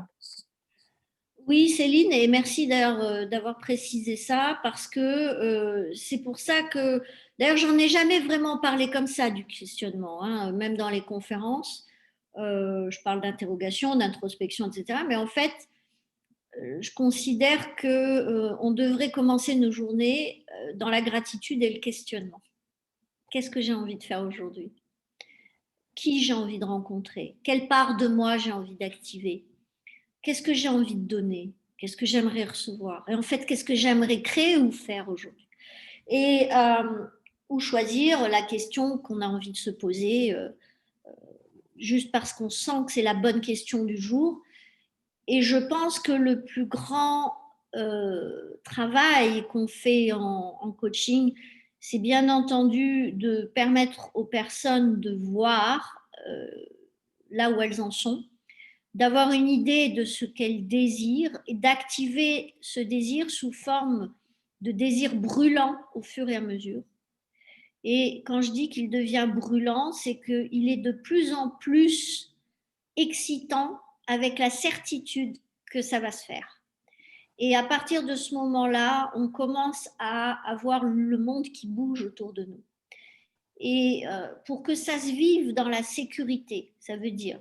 Oui, Céline, et merci d'ailleurs d'avoir précisé ça parce que c'est pour ça que, d'ailleurs, j'en ai jamais vraiment parlé comme ça du questionnement, hein, même dans les conférences. Je parle d'interrogation, d'introspection, etc. Mais en fait, je considère que on devrait commencer nos journées dans la gratitude et le questionnement. Qu'est-ce que j'ai envie de faire aujourd'hui? Qui j'ai envie de rencontrer? Quelle part de moi j'ai envie d'activer? Qu'est-ce que j'ai envie de donner? Qu'est-ce que j'aimerais recevoir? Et en fait, qu'est-ce que j'aimerais créer ou faire aujourd'hui? Et ou choisir la question qu'on a envie de se poser juste parce qu'on sent que c'est la bonne question du jour. Et je pense que le plus grand travail qu'on fait en coaching, c'est bien entendu de permettre aux personnes de voir là où elles en sont, d'avoir une idée de ce qu'elles désirent et d'activer ce désir sous forme de désir brûlant au fur et à mesure. Et quand je dis qu'il devient brûlant, c'est qu'il est de plus en plus excitant avec la certitude que ça va se faire. Et à partir de ce moment-là, on commence à avoir le monde qui bouge autour de nous. Et pour que ça se vive dans la sécurité, ça veut dire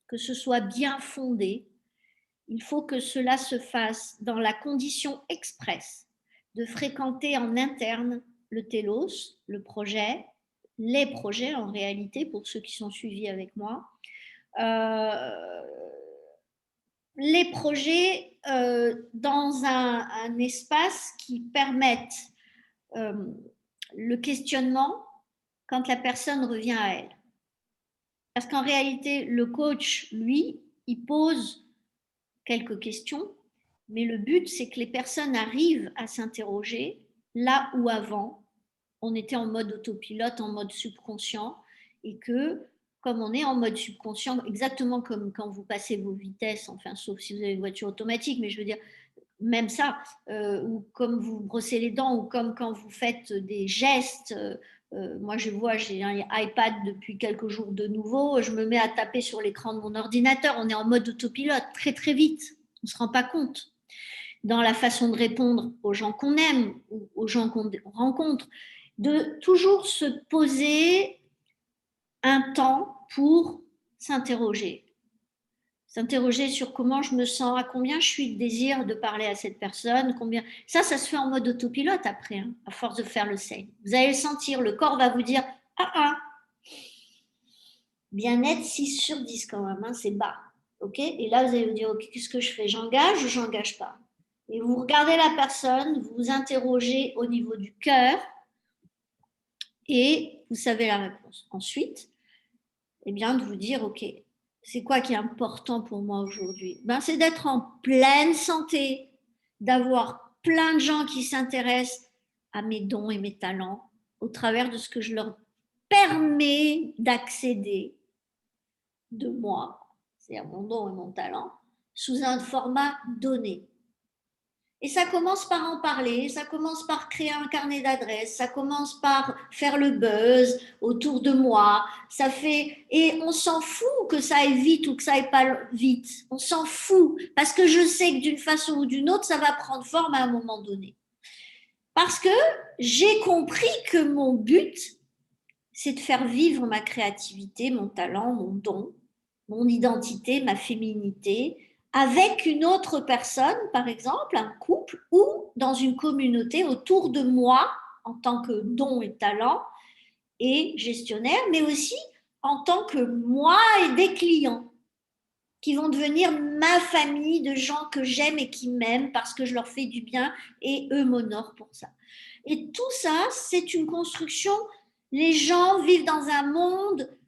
que ce soit bien fondé, il faut que cela se fasse dans la condition expresse de fréquenter en interne le télos, le projet, les projets en réalité, pour ceux qui sont suivis avec moi, les projets dans un espace qui permette le questionnement quand la personne revient à elle. Parce qu'en réalité, le coach, lui, il pose quelques questions, mais le but, c'est que les personnes arrivent à s'interroger là où avant, on était en mode autopilote, en mode subconscient, et que comme on est en mode subconscient, exactement comme quand vous passez vos vitesses, enfin, sauf si vous avez une voiture automatique, mais je veux dire, même ça, ou comme vous brossez les dents, ou comme quand vous faites des gestes. Moi, je vois, j'ai un iPad depuis quelques jours de nouveau, je me mets à taper sur l'écran de mon ordinateur, on est en mode autopilote très très vite, on ne se rend pas compte. Dans la façon de répondre aux gens qu'on aime, ou aux gens qu'on rencontre, de toujours se poser un temps pour s'interroger. S'interroger sur comment je me sens, à combien je suis de désir de parler à cette personne, combien. Ça se fait en mode autopilote après, hein, à force de faire le SANE. Vous allez le sentir, le corps va vous dire bien-être 6 sur 10 quand même, hein, c'est bas. Okay, et là, vous allez vous dire, ok, qu'est-ce que je fais? J'engage ou j'engage pas? Et vous regardez la personne, vous vous interrogez au niveau du cœur et vous savez la réponse. Ensuite, eh bien, de vous dire, ok, c'est quoi qui est important pour moi aujourd'hui? Ben, c'est d'être en pleine santé, d'avoir plein de gens qui s'intéressent à mes dons et mes talents au travers de ce que je leur permets d'accéder de moi, c'est-à-dire mon don et mon talent, sous un format donné. Et ça commence par en parler, ça commence par créer un carnet d'adresses, ça commence par faire le buzz autour de moi, ça fait, et on s'en fout que ça aille vite ou que ça aille pas vite, on s'en fout, parce que je sais que d'une façon ou d'une autre, ça va prendre forme à un moment donné. Parce que j'ai compris que mon but, c'est de faire vivre ma créativité, mon talent, mon don, mon identité, ma féminité, avec une autre personne, par exemple, un couple, ou dans une communauté autour de moi, en tant que don et talent, et gestionnaire, mais aussi en tant que moi et des clients qui vont devenir ma famille de gens que j'aime et qui m'aiment parce que je leur fais du bien et eux m'honorent pour ça. Et tout ça, c'est une construction. Les gens vivent dans un monde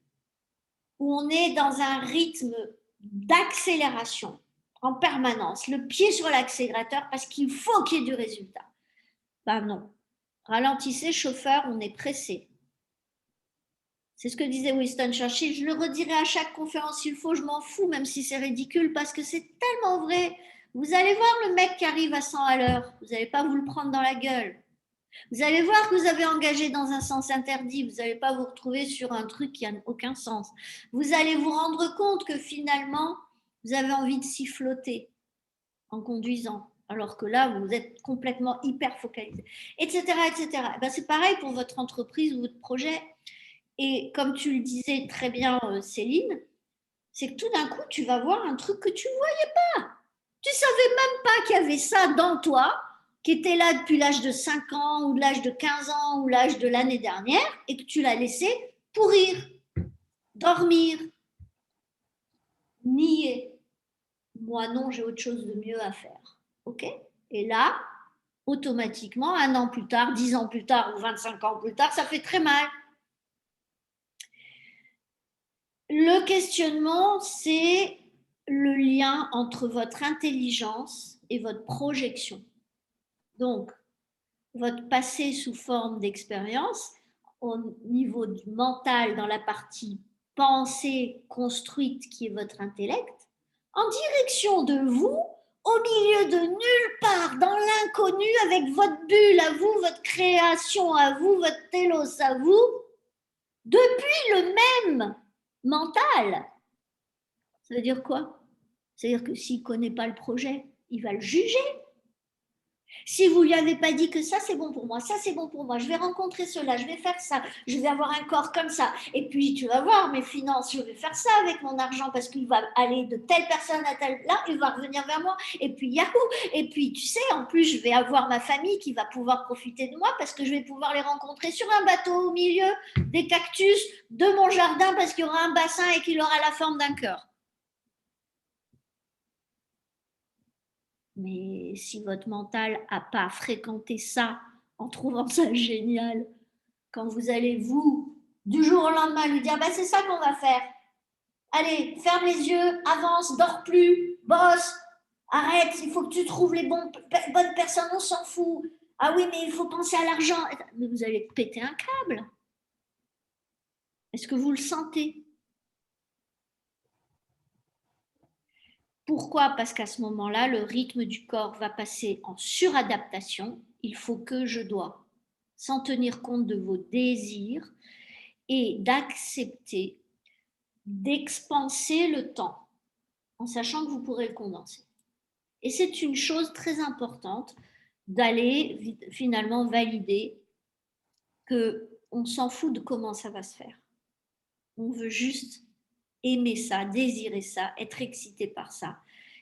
où on est dans un rythme d'accélération en permanence, le pied sur l'accélérateur parce qu'il faut qu'il y ait du résultat. Ben non. Ralentissez, chauffeur, on est pressé. C'est ce que disait Winston Churchill. Je le redirai à chaque conférence s'il faut, je m'en fous, même si c'est ridicule, parce que c'est tellement vrai. Vous allez voir le mec qui arrive à 100 à l'heure. Vous n'allez pas vous le prendre dans la gueule. Vous allez voir que vous avez engagé dans un sens interdit. Vous n'allez pas vous retrouver sur un truc qui n'a aucun sens. Vous allez vous rendre compte que finalement, vous avez envie de siffloter en conduisant. Alors que là, vous êtes complètement hyper focalisé, etc. etc. Ben, c'est pareil pour votre entreprise ou votre projet. Et comme tu le disais très bien, Céline, c'est que tout d'un coup, tu vas voir un truc que tu ne voyais pas. Tu ne savais même pas qu'il y avait ça dans toi, qui était là depuis l'âge de 5 ans, ou l'âge de 15 ans, ou l'âge de l'année dernière, et que tu l'as laissé pourrir, dormir, nier. Moi, non, j'ai autre chose de mieux à faire. OK? Et là, automatiquement, 1 an plus tard, 10 ans plus tard, ou 25 ans plus tard, ça fait très mal. Le questionnement, c'est le lien entre votre intelligence et votre projection. Donc, votre passé sous forme d'expérience, au niveau du mental, dans la partie pensée construite qui est votre intellect, en direction de vous, au milieu de nulle part, dans l'inconnu, avec votre bulle à vous, votre création à vous, votre télos à vous, depuis le même mental. Ça veut dire quoi? C'est-à-dire que s'il ne connaît pas le projet, il va le juger. Si vous ne lui avez pas dit que ça c'est bon pour moi, ça c'est bon pour moi, je vais rencontrer cela, je vais faire ça, je vais avoir un corps comme ça, et puis tu vas voir mes finances, je vais faire ça avec mon argent parce qu'il va aller de telle personne à telle là, il va revenir vers moi, et puis yahoo, et puis tu sais, en plus je vais avoir ma famille qui va pouvoir profiter de moi parce que je vais pouvoir les rencontrer sur un bateau au milieu des cactus de mon jardin parce qu'il y aura un bassin et qu'il aura la forme d'un cœur. Mais si votre mental n'a pas fréquenté ça en trouvant ça génial, quand vous allez, vous, du jour au lendemain, lui dire bah, c'est ça qu'on va faire. Allez, ferme les yeux, avance, dors plus, bosse, arrête, il faut que tu trouves les bonnes personnes, on s'en fout. Ah oui, mais il faut penser à l'argent. Mais vous allez péter un câble. Est-ce que vous le sentez? Pourquoi? Parce qu'à ce moment-là, le rythme du corps va passer en suradaptation. Il faut que je dois, sans tenir compte de vos désirs et d'accepter, d'expanser le temps en sachant que vous pourrez le condenser. Et c'est une chose très importante d'aller finalement valider qu'on s'en fout de comment ça va se faire. On veut juste aimer ça, désirer ça, être excité par ça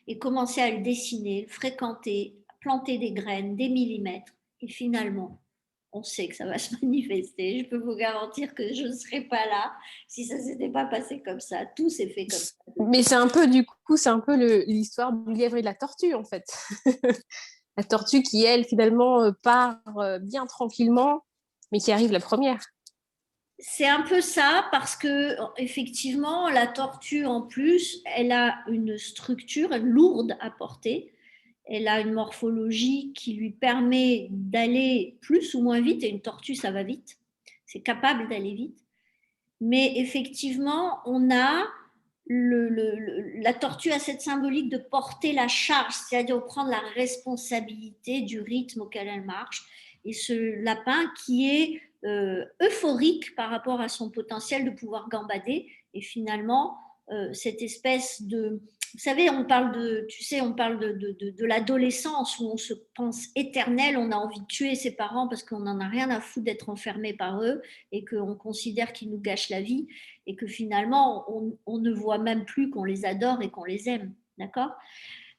et commencer à le dessiner, le fréquenter, planter des graines, des millimètres et finalement, on sait que ça va se manifester. Je peux vous garantir que je ne serais pas là si ça ne s'était pas passé comme ça. Tout s'est fait comme ça. Mais c'est un peu, du coup, c'est un peu l'histoire du lièvre et de la tortue, en fait. La tortue qui, elle, finalement, part bien tranquillement, mais qui arrive la première. C'est un peu ça parce que effectivement la tortue en plus elle a une structure lourde à porter, elle a une morphologie qui lui permet d'aller plus ou moins vite et une tortue ça va vite, c'est capable d'aller vite, mais effectivement on a la tortue a cette symbolique de porter la charge, c'est-à-dire de prendre la responsabilité du rythme auquel elle marche et ce lapin qui est euphorique par rapport à son potentiel de pouvoir gambader et finalement cette espèce de vous savez on parle de tu sais on parle de l'adolescence où on se pense éternel, on a envie de tuer ses parents parce qu'on n'en a rien à foutre d'être enfermé par eux et qu'on considère qu'ils nous gâchent la vie et que finalement on ne voit même plus qu'on les adore et qu'on les aime, d'accord?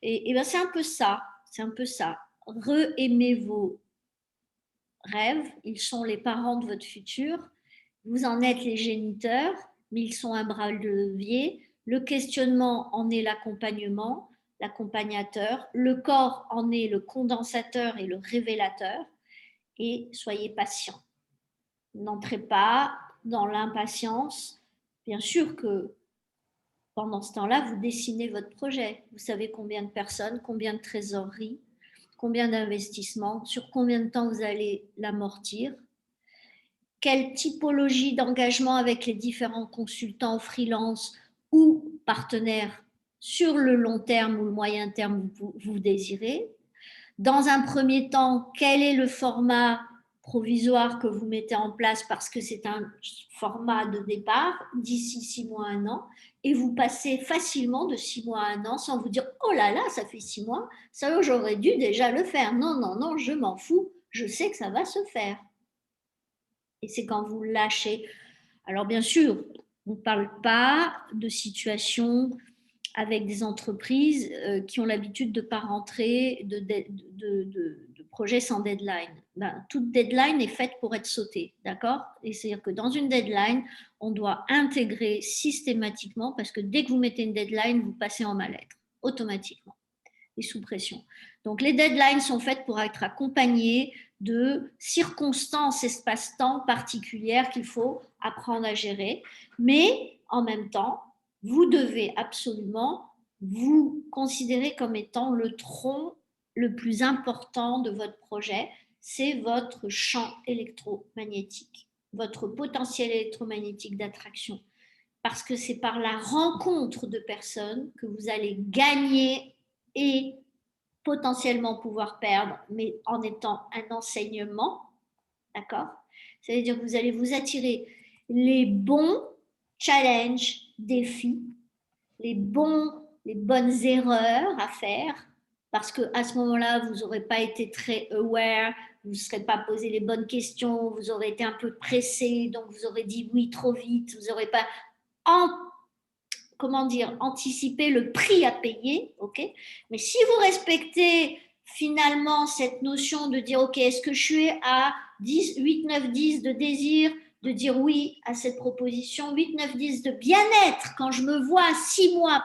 Et ben c'est un peu ça, re-aimez vos rêves, ils sont les parents de votre futur, vous en êtes les géniteurs, mais ils sont un bras de levier. Le questionnement en est l'accompagnement, l'accompagnateur. Le corps en est le condensateur et le révélateur. Et soyez patient. N'entrez pas dans l'impatience. Bien sûr que pendant ce temps-là, vous dessinez votre projet. Vous savez combien de personnes, combien de trésorerie, combien d'investissements, sur combien de temps vous allez l'amortir, quelle typologie d'engagement avec les différents consultants freelance ou partenaires sur le long terme ou le moyen terme vous désirez. Dans un premier temps, quel est le format provisoire que vous mettez en place parce que c'est un format de départ d'ici 6 mois, 1 an, et vous passez facilement de 6 mois à 1 an sans vous dire « Oh là là, ça fait 6 mois, ça j'aurais dû déjà le faire. Non, non, non, je m'en fous, je sais que ça va se faire. » Et c'est quand vous lâchez. Alors bien sûr, on ne parle pas de situations avec des entreprises qui ont l'habitude de ne pas rentrer de projets sans deadline. Ben, toute deadline est faite pour être sautée, d'accord? Et c'est-à-dire que dans une deadline, on doit intégrer systématiquement, parce que dès que vous mettez une deadline, vous passez en mal-être, automatiquement, et sous pression. Donc les deadlines sont faites pour être accompagnées de circonstances espace-temps particulières qu'il faut apprendre à gérer, mais en même temps, vous devez absolument vous considérer comme étant le tronc le plus important de votre projet, c'est votre champ électromagnétique, votre potentiel électromagnétique d'attraction. Parce que c'est par la rencontre de personnes que vous allez gagner et potentiellement pouvoir perdre, mais en étant un enseignement, d'accord? C'est-à-dire que vous allez vous attirer les bons challenges, défis, les bonnes erreurs à faire, parce qu'à ce moment-là, vous n'aurez pas été très aware, vous ne serez pas posé les bonnes questions, vous aurez été un peu pressé, donc vous aurez dit oui trop vite, vous n'aurez pas anticiper le prix à payer, ok? Mais si vous respectez finalement cette notion de dire, ok, est-ce que je suis à 10, 8, 9, 10 de désir, de dire oui à cette proposition, 8, 9, 10 de bien-être, quand je me vois 6 mois,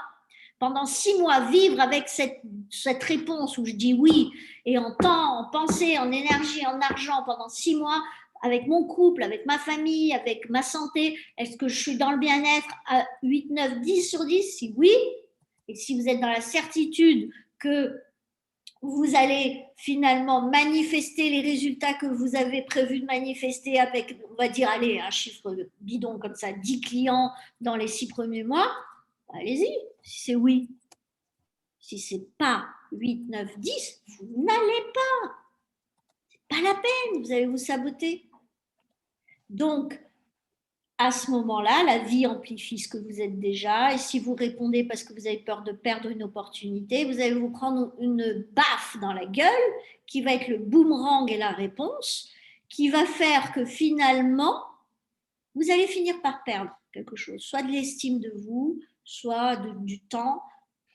pendant 6 mois, vivre avec cette réponse où je dis oui, et en temps, en pensée, en énergie, en argent, pendant 6 mois, avec mon couple, avec ma famille, avec ma santé, est-ce que je suis dans le bien-être à 8, 9, 10 sur 10? Si oui, et si vous êtes dans la certitude que vous allez finalement manifester les résultats que vous avez prévu de manifester avec, on va dire, allez, un chiffre bidon comme ça, 10 clients dans les 6 premiers mois, allez-y, si c'est oui. Si ce n'est pas 8, 9, 10, vous n'allez pas. Ce n'est pas la peine, vous allez vous saboter. Donc, à ce moment-là, la vie amplifie ce que vous êtes déjà. Et si vous répondez parce que vous avez peur de perdre une opportunité, vous allez vous prendre une baffe dans la gueule qui va être le boomerang et la réponse, qui va faire que finalement, vous allez finir par perdre quelque chose, soit de l'estime de vous, soit du temps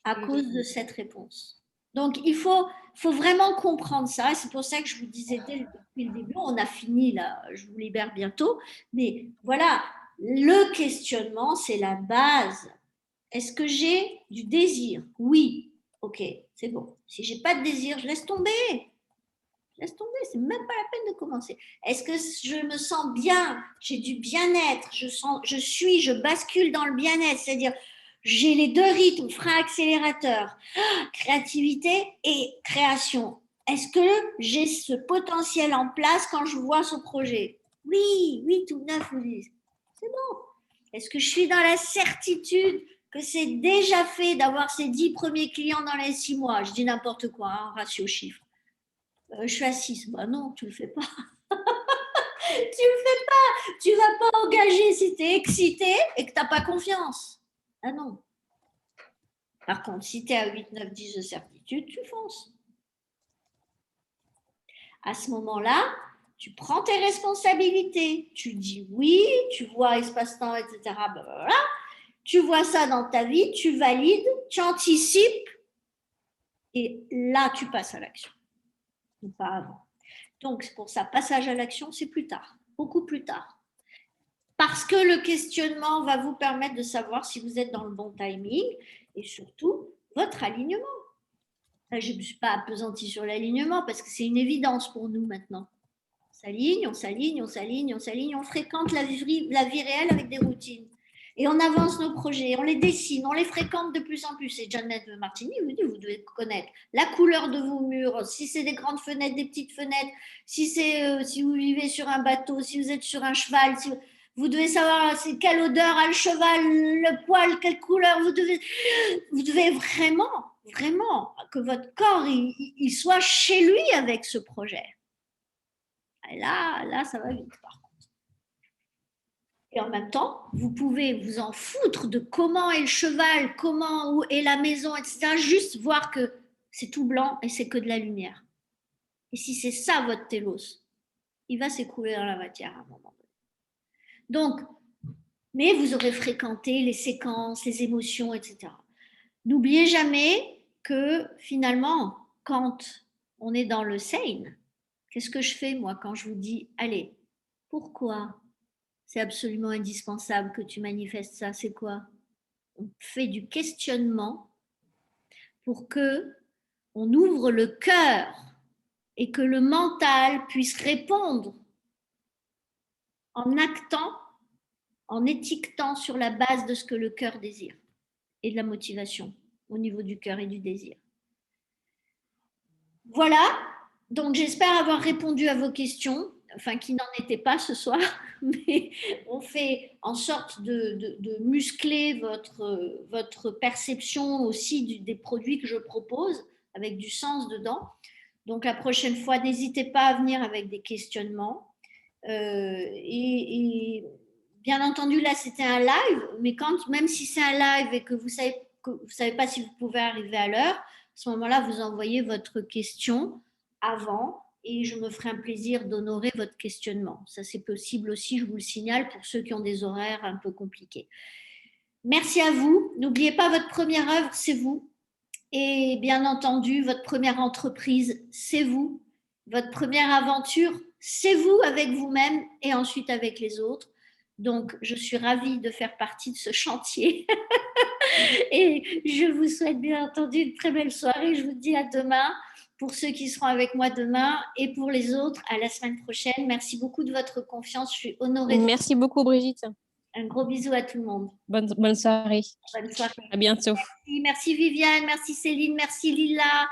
à cause de cette réponse. Donc, il faut vraiment comprendre ça. C'est pour ça que je vous disais depuis le début, on a fini là, je vous libère bientôt. Mais voilà, le questionnement, c'est la base. Est-ce que j'ai du désir? Oui. Ok, c'est bon. Si je n'ai pas de désir, je laisse tomber. Laisse tomber, c'est même pas la peine de commencer. Est-ce que je me sens bien? J'ai du bien-être, je bascule dans le bien-être, c'est-à-dire j'ai les deux rythmes, frein accélérateur, créativité et création. Est-ce que j'ai ce potentiel en place quand je vois ce projet? Oui, oui, tout neuf, vous dites. C'est bon. Est-ce que je suis dans la certitude que c'est déjà fait d'avoir ces 10 premiers clients dans les 6 mois? Je dis n'importe quoi, hein, ratio chiffre. Je suis à 6. Bah non, tu le fais pas. Tu le fais pas. Tu vas pas engager si tu es excité et que tu n'as pas confiance. Ah non. Par contre, si tu es à 8, 9, 10 de certitude, tu fonces. À ce moment-là, tu prends tes responsabilités. Tu dis oui, tu vois espace-temps, etc. Blablabla. Tu vois ça dans ta vie, tu valides, tu anticipes et là, tu passes à l'action. Pas avant. Donc, c'est pour ça, passage à l'action, c'est plus tard, beaucoup plus tard. Parce que le questionnement va vous permettre de savoir si vous êtes dans le bon timing et surtout votre alignement. Je ne me suis pas appesantie sur l'alignement parce que c'est une évidence pour nous maintenant. On s'aligne, on s'aligne, on s'aligne, on s'aligne, on fréquente la vie réelle avec des routines. Et on avance nos projets, on les dessine, on les fréquente de plus en plus. Et Janet Martini vous dit, vous devez connaître la couleur de vos murs, si c'est des grandes fenêtres, des petites fenêtres, si vous vivez sur un bateau, si vous êtes sur un cheval, vous devez savoir c'est quelle odeur a le cheval, le poil, quelle couleur. Vous devez vraiment que votre corps il soit chez lui avec ce projet. Et là, ça va vite par contre. Et en même temps, vous pouvez vous en foutre de comment est le cheval, comment est la maison, etc. Juste voir que c'est tout blanc et c'est que de la lumière. Et si c'est ça votre télos, il va s'écrouler dans la matière à un moment donné. Donc, mais vous aurez fréquenté les séquences, les émotions, etc. N'oubliez jamais que finalement, quand on est dans le sane, qu'est-ce que je fais moi quand je vous dis, allez, pourquoi c'est absolument indispensable que tu manifestes ça? C'est quoi? On fait du questionnement pour que on ouvre le cœur et que le mental puisse répondre en actant, en étiquetant sur la base de ce que le cœur désire et de la motivation au niveau du cœur et du désir. Voilà, donc j'espère avoir répondu à vos questions, enfin qui n'en étaient pas ce soir, mais on fait en sorte de muscler votre perception aussi des produits que je propose avec du sens dedans. Donc la prochaine fois, n'hésitez pas à venir avec des questionnements. Et bien entendu, là c'était un live, mais même si c'est un live et que vous savez pas si vous pouvez arriver à l'heure, à ce moment-là, vous envoyez votre question avant et je me ferai un plaisir d'honorer votre questionnement. Ça, c'est possible aussi, je vous le signale, pour ceux qui ont des horaires un peu compliqués. Merci à vous. N'oubliez pas, votre première œuvre, c'est vous. Et bien entendu, votre première entreprise, c'est vous. Votre première aventure, c'est vous avec vous-même et ensuite avec les autres. Donc, je suis ravie de faire partie de ce chantier. Et je vous souhaite bien entendu une très belle soirée. Je vous dis à demain pour ceux qui seront avec moi demain et pour les autres à la semaine prochaine. Merci beaucoup de votre confiance. Je suis honorée. Merci beaucoup, Brigitte. Un gros bisou à tout le monde. Bonne soirée. Bonne soirée. À bientôt. Merci Viviane, merci Céline, merci Lila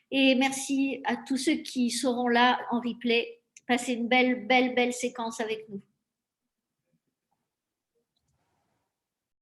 et merci à tous ceux qui seront là en replay. Passez une belle séquence avec nous.